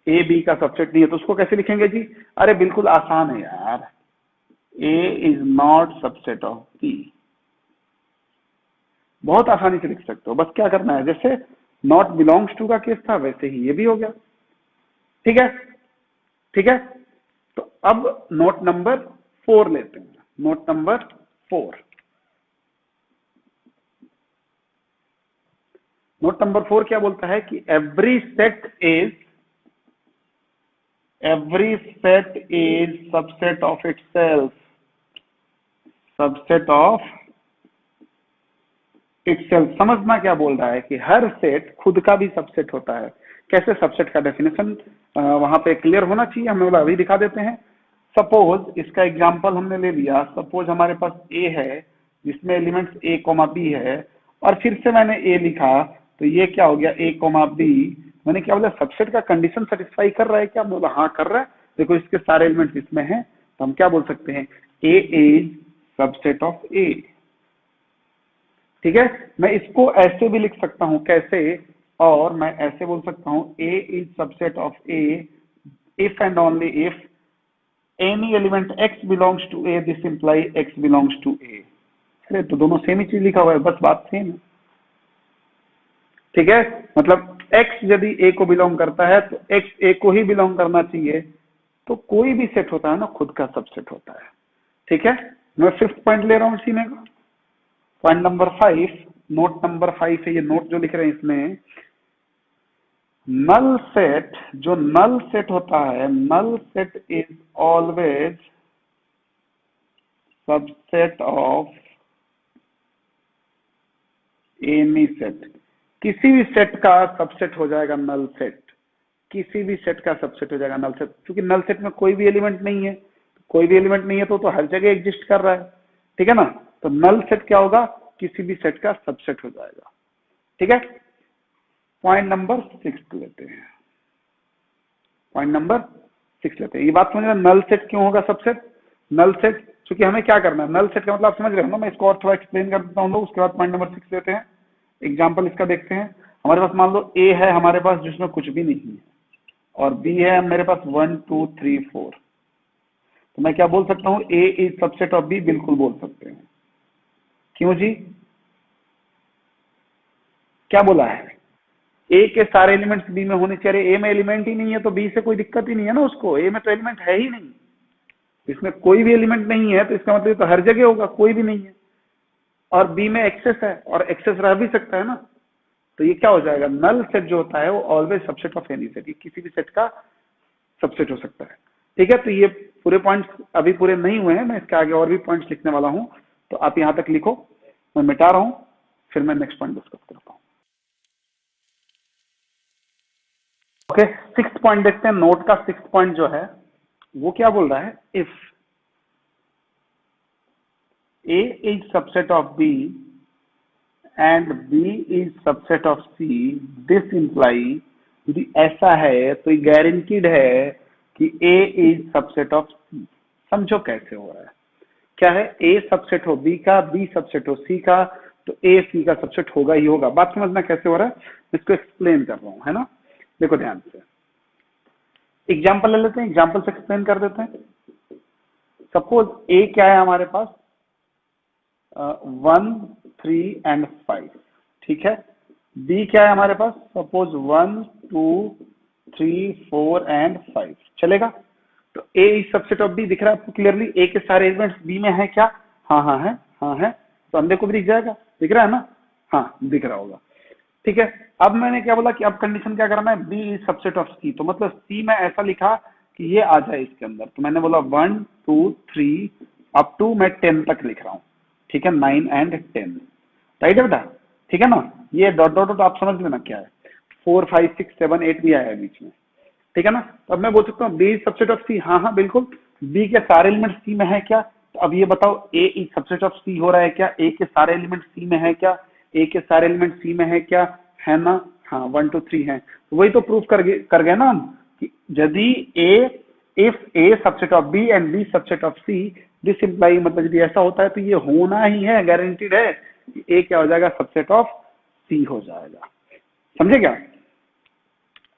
A B का सबसेट नहीं है तो उसको कैसे लिखेंगे जी? अरे बिल्कुल आसान है यार, A is not subset of B, बहुत आसानी से लिख सकते हो। बस क्या करना है, जैसे नॉट बिलोंग्स टू का केस था वैसे ही ये भी हो गया। ठीक है, ठीक है, तो अब नोट नंबर 4 लेते हैं। नोट नंबर 4, नोट नंबर 4 क्या बोलता है कि every set is subset of itself, subset of itself. समझना क्या बोल रहा है कि हर सेट खुद का भी सबसेट होता है। कैसे? सबसेट का डेफिनेशन वहां पे क्लियर होना चाहिए, हमें बोला अभी दिखा देते हैं। सपोज इसका एग्जांपल हमने ले लिया, सपोज हमारे पास ए है जिसमें एलिमेंट्स ए कोमा बी है, और फिर से मैंने ए लिखा, तो ये क्या हो गया? ए कोमा बी। मैंने क्या बोला? सबसेट का कंडीशन सेटिस्फाई कर रहा है क्या? बोला हाँ कर रहा है। देखो इसके सारे एलिमेंट्स इसमें हैं, तो हम क्या बोल सकते हैं? A is subset of A. ठीक है, मैं इसको ऐसे भी लिख सकता हूं, कैसे? और मैं ऐसे बोल सकता हूं A is subset of A if and only if any element x belongs to A, this imply x belongs to A. अरे तो दोनों सेम ही चीज लिखा हुआ है, बस बात सेम है। ठीक है, मतलब x यदि a को बिलोंग करता है तो x a को ही बिलोंग करना चाहिए। तो कोई भी सेट होता है ना, खुद का सबसेट होता है। ठीक है, मैं 5th पॉइंट ले रहा हूं सीने का, पॉइंट नंबर 5, नोट नंबर 5 है ये। नोट जो लिख रहे हैं इसमें, नल सेट, जो नल सेट होता है, null set is always subset of any set. किसी भी सेट का सबसेट हो जाएगा नल सेट, किसी भी सेट का सबसेट हो जाएगा नल सेट, क्योंकि नल सेट में कोई भी एलिमेंट नहीं है। कोई भी एलिमेंट नहीं है तो हर जगह एग्जिस्ट कर रहा है। ठीक है ना, तो नल सेट क्या होगा? किसी भी सेट का सबसेट हो जाएगा। ठीक है, पॉइंट नंबर 6 लेते हैं, पॉइंट नंबर 6 लेते हैं। ये बात समझ रहे हैं, नल सेट क्यों होगा सबसेट? नल सेट क्योंकि हमें क्या करना है, नल सेट का मतलब आप समझ रहे हो ना। मैं इसको और थोड़ा एक्सप्लेन कर देता हूँ, उसके बाद पॉइंट नंबर 6 लेते हैं। एग्जाम्पल इसका देखते हैं। हमारे पास मान लो ए है हमारे पास जिसमें कुछ भी नहीं है, और बी है मेरे पास 1 2 3 4। तो मैं क्या बोल सकता हूँ? ए इज सबसेट ऑफ बी, बिल्कुल बोल सकते हैं। क्यों जी? क्या बोला है? ए के सारे एलिमेंट्स बी में होने चाहिए। ए में एलिमेंट ही नहीं है तो बी से कोई दिक्कत ही नहीं है ना उसको। ए में तो एलिमेंट है ही नहीं, इसमें कोई भी एलिमेंट नहीं है, तो इसका मतलब तो हर जगह होगा, कोई भी नहीं है। और बी में एक्सेस है, और एक्सेस रह भी सकता है ना। तो ये क्या हो जाएगा? नल सेट जो होता है वो always subset of any set, किसी भी सेट का सबसेट हो सकता है। ठीक है, तो ये पूरे पॉइंट्स अभी पूरे नहीं हुए हैं, मैं इसके आगे और भी पॉइंट्स लिखने वाला हूं, तो आप यहां तक लिखो, मैं मिटा रहा हूं, फिर मैं नेक्स्ट पॉइंट डिस्कस करता हूं। ओके, 6th पॉइंट देखते हैं। नोट का 6th पॉइंट जो है वो क्या बोल रहा है? If A is subset of B and B is subset of C, this imply, यदि ऐसा है तो ये गारंटीड है कि A is subset of C. समझो कैसे हो रहा है। क्या है? ए सबसेट हो बी का, बी सबसेट हो सी का, तो ए सी का सबसेट होगा ही होगा। बात समझना कैसे हो रहा है, इसको एक्सप्लेन कर रहा हूं, है ना। देखो ध्यान से, एग्जाम्पल ले लेते हैं, एग्जाम्पल से एक्सप्लेन कर देते हैं। सपोज ए क्या है हमारे पास? 1 3 एंड 5। ठीक है, बी क्या है हमारे पास? Suppose 1 2 3 4 and 5। चलेगा? तो ए इज सबसेट ऑफ बी दिख रहा है आपको क्लियरली? ए के सारे एलिमेंट्स बी में है क्या? हाँ हाँ है, हाँ है। तो अंधे को भी दिख जाएगा, दिख रहा है ना? हाँ दिख रहा होगा। ठीक है, अब मैंने क्या बोला कि अब कंडीशन क्या करना है? बी इज सबसेट ऑफ सी। तो मतलब सी में ऐसा लिखा कि ये आ जाए इसके अंदर, तो मैंने बोला 1 2 3 अप टू मैं 10 तक लिख रहा हूँ। ठीक है, 9 एंड 10। राइट है बेटा? ठीक है ना, ये डॉट डॉट डॉट आप समझ लेना क्या है। 4 5 6 7 8 भी आया है बीच में। ठीक है ना, तो अब मैं बोल सकता हूँ बी इज सबसेट ऑफ सी। हाँ हाँ बिल्कुल, बी के सारे एलिमेंट सी में है क्या? तो अब ये बताओ, ए सबसेट ऑफ सी हो रहा है क्या? ए के सारे एलिमेंट सी में है क्या? ए के सारे एलिमेंट सी में है क्या? है ना? हाँ, 1 2 3 है। तो वही तो प्रूफ कर गए ना हम कि यदि A, if A subset of B and B subset of C, this imply, मतलब यदि ऐसा होता है तो ये होना ही है, गारंटीड है कि ए क्या हो जाएगा? सबसेट ऑफ सी हो जाएगा। समझे क्या?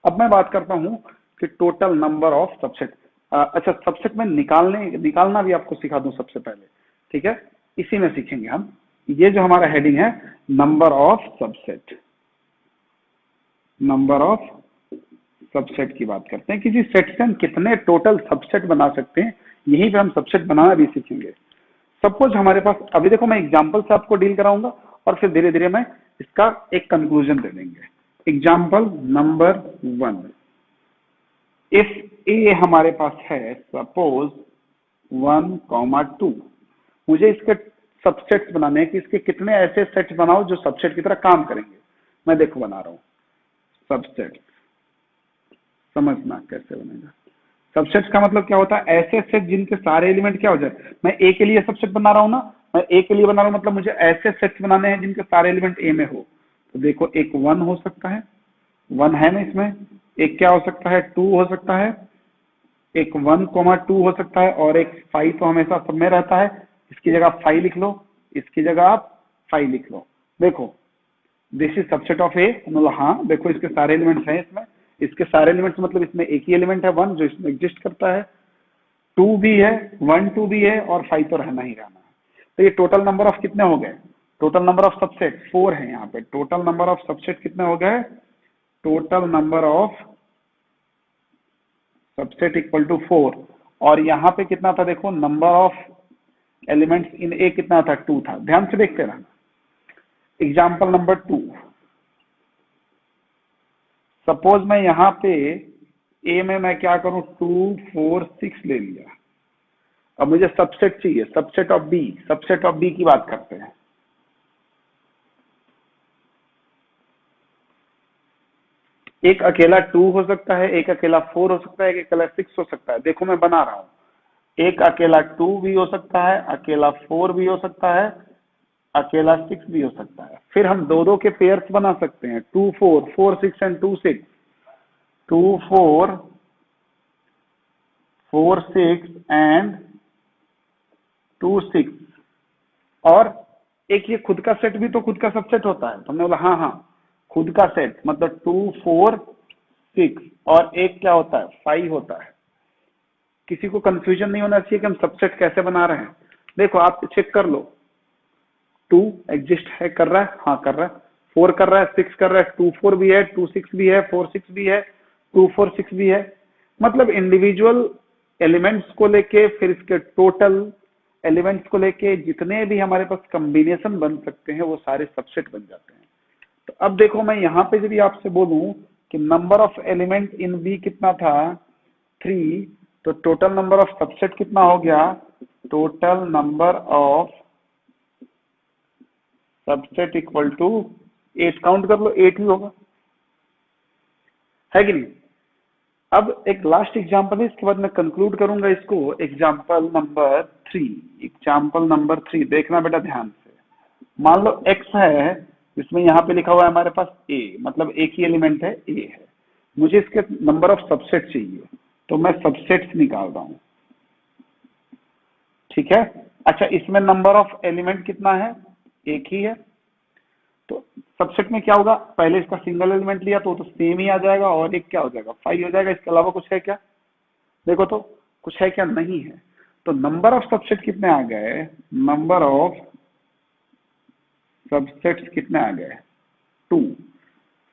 अब मैं बात करता हूं कि टोटल नंबर ऑफ सबसेट। अच्छा, सबसेट में निकालना भी आपको सिखा दूं सबसे पहले, ठीक है? इसी में सीखेंगे हम। ये जो हमारा हेडिंग है, number of subset, number of subset की बात करते हैं कि जी सेट से हम कितने टोटल सबसेट बना सकते हैं, यहीं पे हम सबसेट बनाना भी सीखेंगे। सपोज हमारे पास, अभी देखो मैं एग्जांपल से आपको डील कराऊंगा और फिर धीरे धीरे मैं इसका एक कंक्लूजन दे देंगे। एग्जांपल नंबर 1, इफ ए हमारे पास है सपोज 1, 2, मुझे इसके सबसेट्स बनाने हैं कि इसके कितने ऐसे सेट्स बनाओ जो सबसेट की तरह काम करेंगे। मैं देखो बना रहा हूं सबसेट, समझना कैसे बनेगा। सबसेट्स का मतलब क्या होता है? ऐसे सेट जिनके सारे एलिमेंट क्या हो जाए। मैं ए के लिए सबसेट बना रहा हूं ना, मैं ए के लिए बना रहा हूं, मतलब मुझे ऐसे सेट्स बनाने हैं जिनके सारे एलिमेंट ए में हो। तो देखो, एक 1 हो सकता है, 1 है ना इसमें। एक क्या हो सकता है? 2 हो सकता है, एक 1, 2 हो सकता है, और एक 5 तो हमेशा सब में रहता है। इसकी जगह 5 लिख लो, इसकी जगह आप 5 लिख लो। देखो, दिस इज सबसेट ऑफ ए, मतलब हाँ देखो इसके सारे एलिमेंट्स हैं इसमें। इसके सारे एलिमेंट्स मतलब इसमें एक ही एलिमेंट है 1 जो इसमें एग्जिस्ट करता है, 2 भी है, 1 2 भी है, और 5 तो रहना ही रहना है। तो ये टोटल नंबर ऑफ कितने हो गए? टोटल नंबर ऑफ सबसेट 4 है यहाँ पे। टोटल नंबर ऑफ सबसेट कितने हो गए? Total number of subset equal to 4। और यहाँ पे कितना था? देखो, number of elements in A कितना था? 2 था। ध्यान से देखते रहना। एग्जाम्पल नंबर 2, सपोज मैं यहाँ पे ए में मैं क्या करूं? 2 4 6 ले लिया। अब मुझे सबसेट चाहिए, subset of B. Subset of B की बात करते हैं। एक अकेला 2 हो सकता है, एक अकेला 4 हो सकता है, एक अकेला 6 हो सकता है। देखो मैं बना रहा हूं, एक अकेला 2 भी हो सकता है, अकेला 4 भी हो सकता है, अकेला 6 भी हो सकता है। फिर हम दो दो के पेयर्स बना सकते हैं, 2 4, 4 6 एंड 2 6, 2 4, 4 6 एंड 2 6। और एक ये खुद का सेट भी तो खुद का सबसेट होता है। तो हमने बोला हाँ हाँ, खुद का सेट मतलब 2 4 6, और एक क्या होता है? 5 होता है। किसी को कंफ्यूजन नहीं होना चाहिए कि हम सबसेट कैसे बना रहे हैं। देखो आप चेक कर लो, 2 एग्जिस्ट है, कर रहा है, हाँ कर रहा है, 4 कर रहा है, 6 कर रहा है, 2 4 भी है, 2 6 भी है, 4 6 भी है, 2 4 6 भी है। मतलब इंडिविजुअल एलिमेंट्स को लेके, फिर इसके टोटल एलिमेंट्स को लेके जितने भी हमारे पास कॉम्बिनेशन बन सकते हैं वो सारे सबसेट बन जाते हैं। तो अब देखो, मैं यहाँ पे यदि आपसे बोलूं कि number of element in B कितना था? 3, तो टोटल नंबर ऑफ सबसेट कितना हो गया? Total number of subset equal to 8। Count कर लो, 8 ही होगा, है कि नहीं? अब एक लास्ट एग्जांपल है, इसके बाद मैं कंक्लूड करूंगा इसको। एग्जांपल नंबर 3, एग्जांपल नंबर 3 देखना बेटा ध्यान से। मान लो x है, इसमें यहाँ पे लिखा हुआ है हमारे पास a, मतलब एक ही एलिमेंट है a है। मुझे इसके नंबर ऑफ सबसेट चाहिए, तो मैं सबसेट्स निकाल रहा हूँ, ठीक है? अच्छा, इसमें नंबर ऑफ एलिमेंट कितना है? एक ही है। तो सबसेट में क्या होगा? पहले इसका सिंगल एलिमेंट लिया तो सेम ही आ जाएगा, और एक क्या हो जाएगा? 5 हो जाएगा। इसके अलावा कुछ है क्या? देखो तो कुछ है क्या? नहीं है। तो नंबर ऑफ सबसेट कितने आ गए? नंबर ऑफ सबसेट्स कितने आ गए? 2।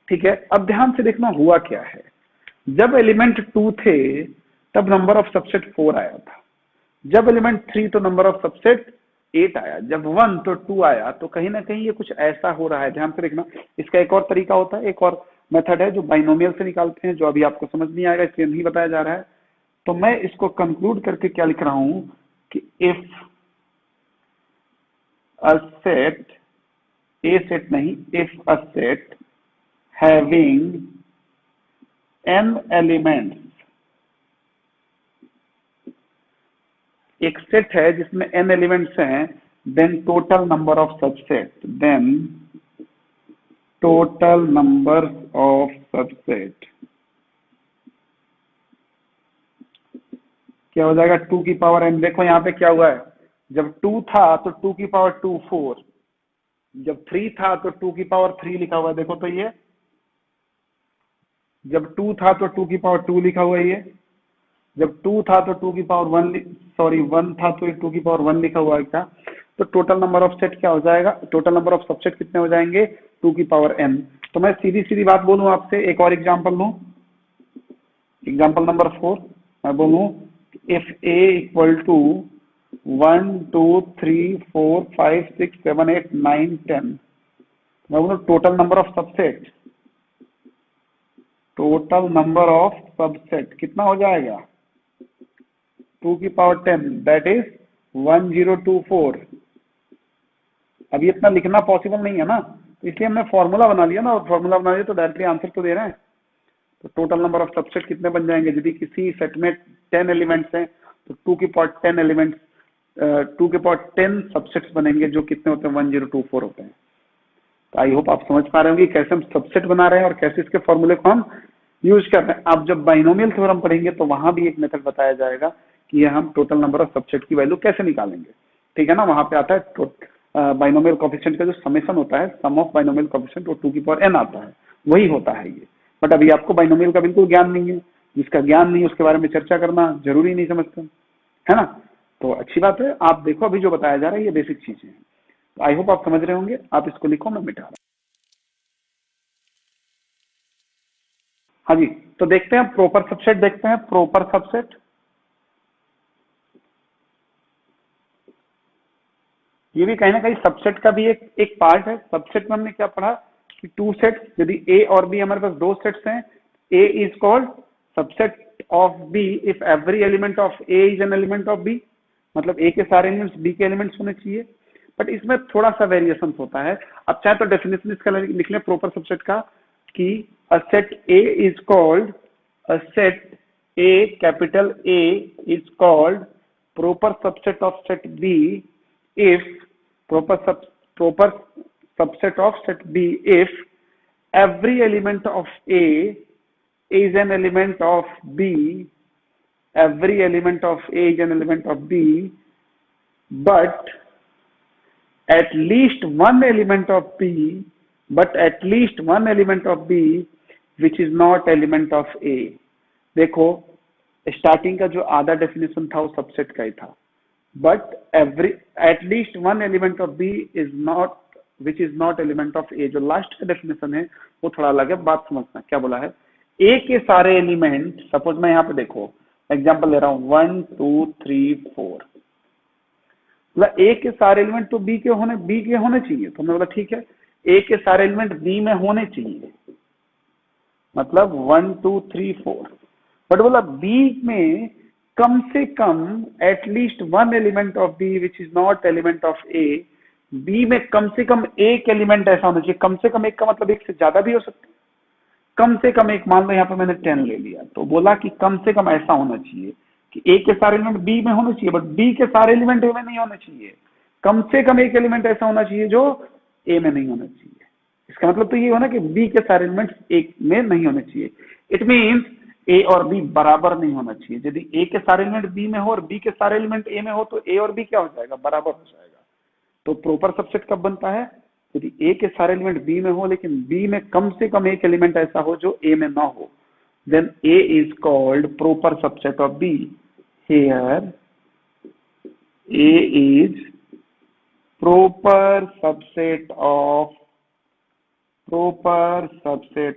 ठीक है, अब ध्यान से देखना हुआ क्या है। जब एलिमेंट 2 थे तब नंबर ऑफ सबसेट 4 आया था। जब एलिमेंट 3 तो नंबर ऑफ सबसेट 8 आया। जब 1 तो 2 आया। तो कहीं ना कहीं ये कुछ ऐसा हो रहा है, ध्यान से देखना। इसका एक और तरीका होता है, एक और मेथड है जो बाइनोमियल से निकालते हैं, जो अभी आपको समझ नहीं आएगा इसलिए नहीं बताया जा रहा है। तो मैं इसको कंक्लूड करके क्या लिख रहा हूं कि if a set, a set नहीं, if a set having n elements एक सेट है जिसमें n एलिमेंट्स हैं, then total number of subset, then total number of subset क्या हो जाएगा, 2 की पावर n। देखो यहाँ पे क्या हुआ है, जब 2 था तो 2 की पावर 2 4, जब 3 था तो 2 की पावर 3 लिखा हुआ है, देखो तो ये जब 2 था तो 2 की पावर 2 लिखा हुआ है, ये जब 2 था तो 2 की पावर 1, सॉरी 1 था तो 2 की पावर 1 लिखा हुआ है क्या। तो टोटल नंबर ऑफ सेट क्या हो जाएगा, टोटल नंबर ऑफ सबसेट कितने हो जाएंगे, 2 की पावर n। तो मैं सीधी सीधी बात बोलूं आपसे, एक और एग्जांपल लूं, एग्जांपल नंबर 4, मैं बोलूं इफ a इक्वल टू 1 2 3 4 5 6 7 8 9 10, मैं बोलूं total number of subset, total number of subset कितना हो जाएगा, 2 की पावर 10, दैट इज 1024। अब ये इतना लिखना पॉसिबल नहीं है ना, तो इसलिए हमने फॉर्मूला बना लिया ना, और फॉर्मूला बना लिया तो डायरेक्टली आंसर तो दे रहे हैं। तो टोटल नंबर ऑफ सबसेट कितने बन जाएंगे, यदि किसी सेट में 10 एलिमेंट्स हैं तो 2 की पावर 10 एलिमेंट्स, 2 के पावर 10 सबसेट्स बनेंगे, जो कितने होते हैं, 1024 होते हैं। तो आई होप आप समझ पा रहे होंगे कैसे हम सबसेट बना रहे हैं और कैसे इसके फॉर्मूले को हम यूज कर रहे हैं। आप जब बाइनोमियल थ्योरम पढ़ेंगे तो वहां भी एक मेथड बताया जाएगा कि ये हम टोटल नंबर ऑफ सबसेट की वैल्यू कैसे निकालेंगे, ठीक है ना। वहां पे आता है बाइनोमियल कोएफिशिएंट का जो समेशन होता है, सम ऑफ बाइनोमियल कोएफिशिएंट, वो 2 की पावर n आता है, वही होता है ये। बट अभी आपको बाइनोमियल का बिल्कुल ज्ञान नहीं है, जिसका ज्ञान नहीं है उसके बारे में चर्चा करना जरूरी नहीं समझते, है ना। तो अच्छी बात है, आप देखो अभी जो बताया जा रहा है ये बेसिक चीजें हैं। तो आई होप आप समझ रहे होंगे। आप इसको लिखो, मैं मिटा रहा हूं। हाँ जी, तो देखते हैं प्रॉपर सबसेट, देखते हैं प्रॉपर सबसेट। ये भी कहीं ना कहीं सबसेट का भी एक पार्ट है। सबसेट में हमने क्या पढ़ा कि 2 सेट्स, यदि ए और बी हमारे पास 2 सेट्स हैं, A is called subset of B if every element of A is an element of B, मतलब ए के सारे एलिमेंट्स बी के एलिमेंट्स होने चाहिए। बट इसमें थोड़ा सा वेरिएशन होता है। अब चाहे तो डेफिनेशन इसका लिख लें प्रॉपर सबसेट का, कि a set A is called, a set A capital A is called proper subset of set B if proper subset of set B if every element of A is an element of B, every element of A is an element of B, but at least one element of B, but at least one element of B which is not element of A। देखो स्टार्टिंग का जो आधा डेफिनेशन था वो सबसेट का ही था, but every at least one element of B is not which is not element of A. जो लास्ट का डेफिनेशन है वो थोड़ा अलग है, बात समझना क्या बोला है। ए के सारे एलिमेंट, सपोज मैं यहाँ पे देखो एग्जांपल ले रहा हूँ 1 2 3 4, मतलब ए के सारे एलिमेंट तो बी के होने चाहिए। तो मैं बोला ठीक है, ए के सारे एलिमेंट बी में होने चाहिए, मतलब 1 2 3 4। बट बोला बी में कम से कम at least one element of B which is not element of A. B में कम से कम एक एलिमेंट ऐसा होना चाहिए, कम से कम एक का मतलब एक से ज्यादा भी हो सकता है, कम से कम एक। मान लो यहाँ पे मैंने 10 ले लिया, तो बोला कि कम से कम ऐसा होना चाहिए कि ए के सारे एलिमेंट बी में होने चाहिए, बट बी के सारे एलिमेंट ए में नहीं होने चाहिए। कम से कम एक एलिमेंट ऐसा होना चाहिए जो ए में नहीं होना चाहिए। इसका मतलब तो ये होना कि बी के सारे एलिमेंट्स ए में नहीं होने चाहिए। इट मीन्स ए और बी बराबर नहीं होना चाहिए। यदि ए के सारे एलिमेंट बी में हो और बी के सारे एलिमेंट ए में हो तो ए और बी क्या हो जाएगा, बराबर हो जाएगा। तो प्रॉपर सबसेट कब बनता है, यदि ए के सारे एलिमेंट बी में हो लेकिन बी में कम से कम एक एलिमेंट ऐसा हो जो ए में ना हो, then A is called proper subset of B. Here A is proper subset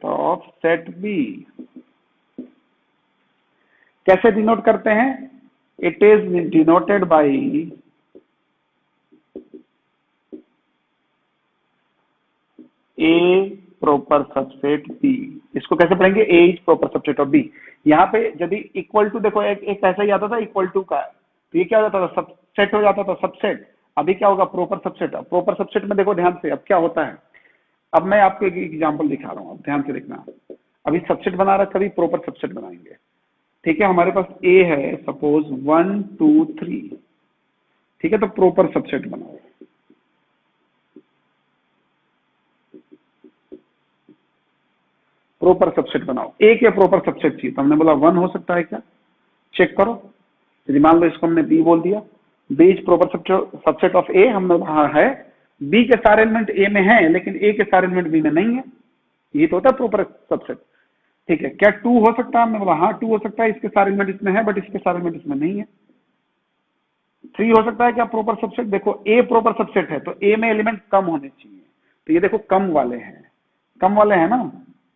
of set B. कैसे डिनोट करते हैं, it is denoted by A proper subset B. इसको कैसे पढ़ेंगे, A is proper subset of B. यहाँ पे यदि इक्वल टू, देखो एक ऐसा ही आता था इक्वल टू का, तो ये क्या हो जाता था, सबसेट हो जाता था सबसेट। अभी क्या होगा, प्रॉपर सबसेट। प्रॉपर सबसेट में देखो ध्यान से अब क्या होता है। अब मैं आपको एक एग्जांपल दिखा रहा हूँ, अब ध्यान से देखना। अभी सबसेट बना रहा है, कभी प्रॉपर सबसेट बनाएंगे। ठीक है, हमारे पास ए है सपोज 1 2 3, ठीक है, तो प्रॉपर सबसेट बनाओ। प्रॉपर सबसेट बनाओ, ए के प्रॉपर सबसेट चाहिए, तो हमने बोला 1 हो सकता है क्या, चेक करो। यदि मान लो इसको हमने बी बोल दिया, B is proper subset of A, हमने कहा है बी के सारे एलिमेंट ए में हैं लेकिन ए के सारे एलिमेंट बी में नहीं है, ये तो होता है प्रॉपर सबसेट। ठीक है, क्या 2 हो सकता है, हमने बोला हाँ 2 हो सकता है, इसके सारे एलिमेंट इसमें है बट इसके सारे एलिमेंट इसमें नहीं है। 3 हो सकता है क्या प्रॉपर सबसेट, देखो ए प्रॉपर सबसेट है तो ए में एलिमेंट कम होने चाहिए, तो ये देखो कम वाले हैं, कम वाले हैं ना,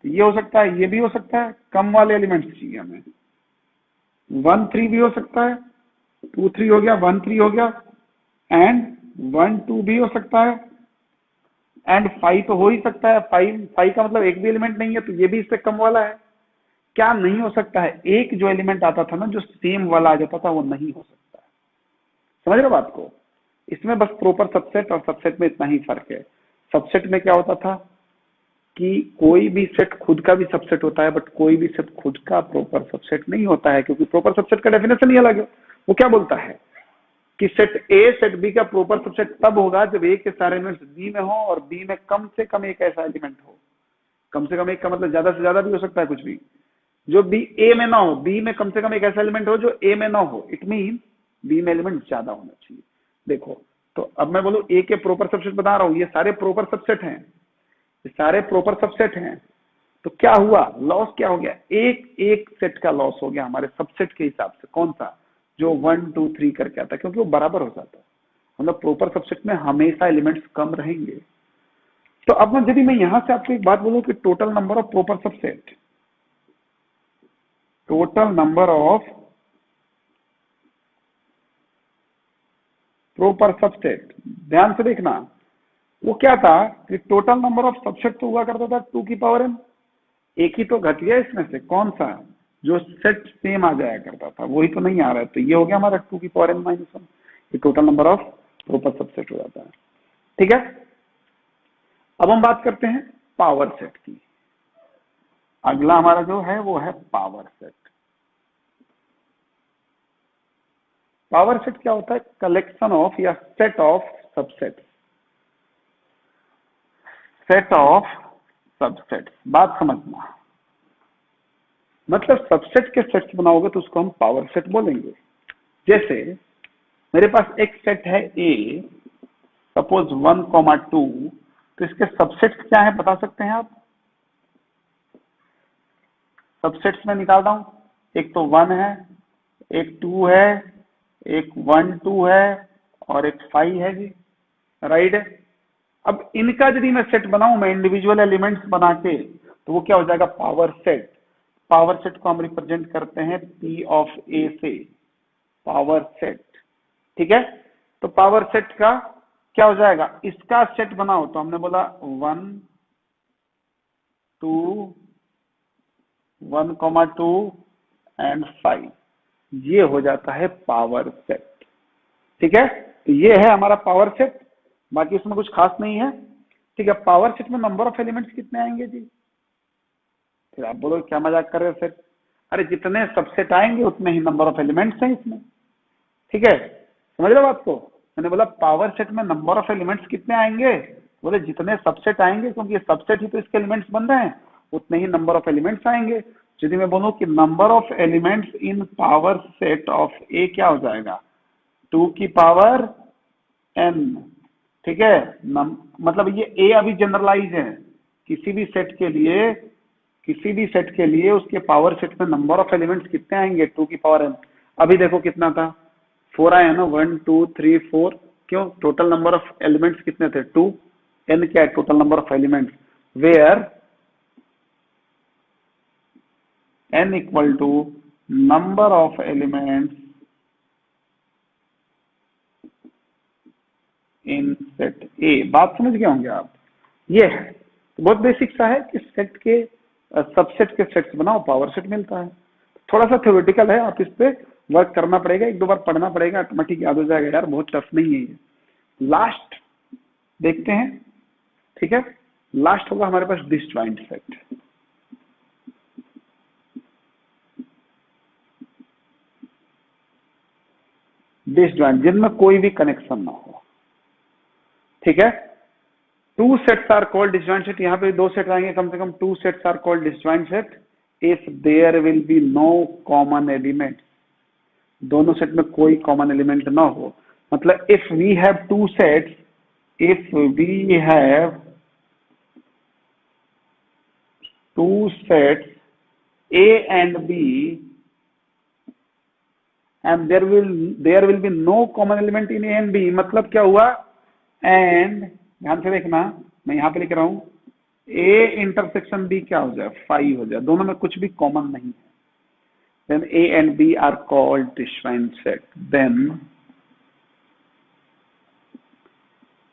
तो ये हो सकता है, ये भी हो सकता है, कम वाले एलिमेंट्स चाहिए हमें। 1 3 भी हो सकता है, 2 3 हो गया, 1 3 हो गया, एंड 1 2 भी हो सकता है, एंड 5 तो हो ही सकता है। 5 का मतलब एक भी एलिमेंट नहीं है, तो ये भी इससे कम वाला है। क्या नहीं हो सकता है, एक जो एलिमेंट आता था ना जो सेम वाला आ जाता था वो नहीं हो सकता है। समझ रहे हो बात को, इसमें बस प्रॉपर सबसेट और सबसेट में इतना ही फर्क है। सबसेट में क्या होता था कि कोई भी सेट खुद का भी सबसेट होता है बट कोई भी सेट खुद का प्रॉपर सबसेट नहीं होता है, क्योंकि प्रॉपर सबसेट का डेफिनेशन ही अलग है। वो क्या बोलता है कि सेट ए सेट बी का प्रॉपर सबसेट तब होगा जब ए के सारे एलिमेंट्स बी में हो और बी में कम से कम एक ऐसा एलिमेंट हो। कम से कम एक का मतलब ज्यादा से ज्यादा भी हो सकता है कुछ भी, जो बी ए में ना हो, बी में कम से कम एक ऐसा एलिमेंट हो जो ए में ना हो, इट मीन बी में एलिमेंट ज्यादा होना चाहिए। देखो, तो अब मैं बोलूं ए के प्रॉपर सबसेट बता रहा हूं, ये सारे प्रॉपर सबसेट हैं, ये सारे प्रॉपर सबसेट हैं, तो क्या हुआ, लॉस क्या हो गया, एक एक सेट का लॉस हो गया हमारे सबसेट के हिसाब से। कौन सा, जो 1 2 3 करके आता है, क्योंकि वो बराबर हो जाता है, मतलब प्रॉपर सबसेट में हमेशा एलिमेंट्स कम रहेंगे। तो अब मैं यदि मैं यहां से आपको एक बात बोलूं कि total number of proper subset, total number of proper subset, ध्यान से देखना, वो क्या था कि टोटल नंबर ऑफ सबसेट तो हुआ करता था 2 की पावर n, एक ही तो घट गया इसमें से, कौन सा, जो सेट सेम आ जाया करता था वही तो नहीं आ रहा है, तो ये हो गया हमारा 2 की पावर n माइनस 1, ये total number of proper subset हो जाता है। ठीक है, अब हम बात करते हैं पावर सेट की। अगला हमारा जो है वो है पावर सेट। पावर सेट क्या होता है, कलेक्शन ऑफ या set of subset, set of subset. बात समझना, मतलब सबसेट के सेट्स बनाओगे तो उसको हम पावर सेट बोलेंगे। जैसे मेरे पास एक सेट है ए, सपोज 1 2, तो इसके सबसेट्स क्या है बता सकते हैं आप, सबसेट्स में निकाल रहा हूं, एक तो 1 है, एक 2 है, एक 1 2 है और एक 5 है जी, राइट है। अब इनका यदि मैं सेट बनाऊं, मैं इंडिविजुअल एलिमेंट्स बना के, तो वो क्या हो जाएगा, पावर सेट। पावर सेट को हम रिप्रेजेंट करते हैं P ऑफ A से, पावर सेट। ठीक है, तो पावर सेट का क्या हो जाएगा, इसका सेट बनाओ, तो हमने बोला 1 2 1 2 एंड 5, ये हो जाता है पावर सेट। ठीक है, तो ये है हमारा पावर सेट, बाकी इसमें कुछ खास नहीं है। ठीक है, पावर सेट में नंबर ऑफ एलिमेंट्स कितने आएंगे जी, फिर आप बोलो क्या मजाक कर रहे हो सर, अरे जितने सबसेट आएंगे उतने ही नंबर ऑफ एलिमेंट्स हैं इसमें। ठीक है, समझ रहे हो बात को, मैंने बोला पावर सेट में नंबर ऑफ एलिमेंट्स कितने आएंगे, बोले जितने सबसेट आएंगे, क्योंकि ये सबसेट ही तो इसके एलिमेंट्स बन रहे हैं, उतने ही नंबर ऑफ एलिमेंट्स आएंगे। यदि मैं बोलूं कि number of elements in power set of A क्या हो जाएगा, 2 की पावर n। ठीक है, मतलब ये ए अभी जनरलाइज है, किसी भी सेट के लिए, किसी भी सेट के लिए उसके पावर सेट में नंबर ऑफ एलिमेंट्स कितने आएंगे, 2 की पावर n। अभी देखो कितना था, 4 आए ना, 1 2 3 4, क्यों, टोटल नंबर ऑफ एलिमेंट्स कितने थे 2, n क्या है, total number of elements, where n equal to number of elements in set A. बात समझ गए होंगे आप, ये है, तो बहुत बेसिक सा है कि सेट के सबसेट के सेट्स बनाओ, पावर सेट मिलता है। थोड़ा सा थ्योरेटिकल है, आप इस पे वर्क करना पड़ेगा, एक दो बार पढ़ना पड़ेगा, ऑटोमेटिक याद हो जाएगा यार, बहुत टफ नहीं है ये। लास्ट देखते हैं, ठीक है, लास्ट होगा हमारे पास डिसजॉइंट सेट। डिसजॉइंट, जिनमें कोई भी कनेक्शन ना हो। ठीक है, two sets are called disjoint set. यहाँ पे दो सेट आएंगे कम से कम, two sets are called disjoint set if there will be no common element, दोनों सेट में कोई कॉमन एलिमेंट ना हो। मतलब if we have two sets, if we have two sets A and B and there will be no common element in A and B, मतलब क्या हुआ, and ध्यान से देखना, मैं यहाँ पे लिख रहा हूँ A इंटरसेक्शन B क्या हो जाए, 5 हो जाए, दोनों में कुछ भी कॉमन नहीं है, then A and B are called disjoint set, then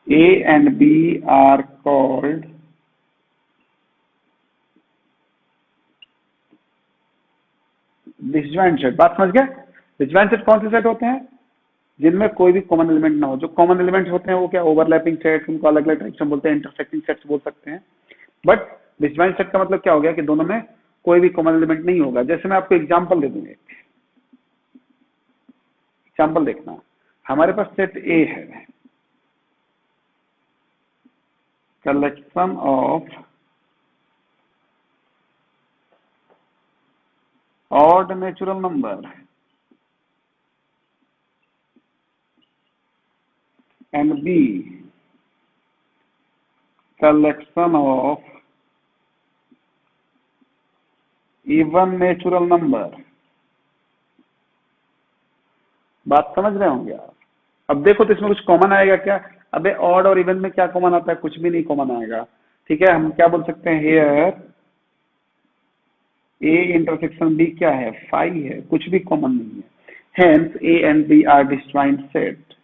A and B are called disjoint set. बात समझ गए? डिसजॉइंट सेट कौन से सेट होते हैं, जिनमें कोई भी कॉमन एलिमेंट ना हो। जो कॉमन एलिमेंट होते हैं वो क्या, ओवरलैपिंग सेट, उनको अलग अलग टाइप से बोलते हैं, इंटरसेक्टिंग सेट्स बोल सकते हैं। बट डिसजॉइंट सेट का मतलब क्या हो गया कि दोनों में कोई भी कॉमन एलिमेंट नहीं होगा। जैसे मैं आपको एग्जांपल दे दूंगा, एग्जांपल देखना, हमारे पास सेट ए है, collection of odd natural number and B collection of even natural number। बात समझ रहे होंगे आप? अब देखो तो इसमें कुछ कॉमन आएगा क्या? अबे ऑड और इवन में क्या कॉमन आता है, कुछ भी नहीं कॉमन आएगा। ठीक है, हम क्या बोल सकते हैं, हेयर A इंटरसेक्शन B क्या है, 5 है, कुछ भी कॉमन नहीं है। Hence A and B are disjoint set.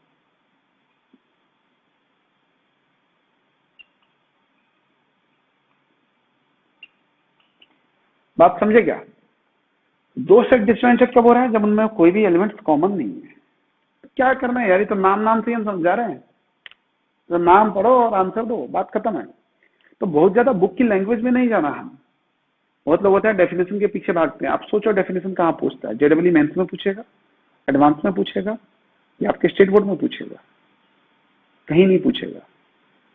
बात समझे क्या? दो सेट डिसजॉइंट सेट कब हो रहा है, जब उनमें कोई भी एलिमेंट्स कॉमन नहीं है। तो क्या करना है यार, ये तो नाम नाम से ही हम समझा रहे हैं, तो नाम पढ़ो और आंसर दो, बात खत्म है। तो बहुत ज्यादा बुक की लैंग्वेज में नहीं जाना हम। बहुत लोग होते हैं डेफिनेशन के पीछे भागते हैं। आप सोचो डेफिनेशन कहाँ पूछता है, जेडब्ल्यू मेंस में पूछेगा, एडवांस में पूछेगा, या आपके स्टेट बोर्ड में पूछेगा? कहीं नहीं पूछेगा।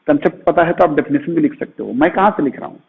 कंसेप्ट पता है तो आप डेफिनेशन भी लिख सकते हो। मैं कहाँ से लिख रहा हूँ,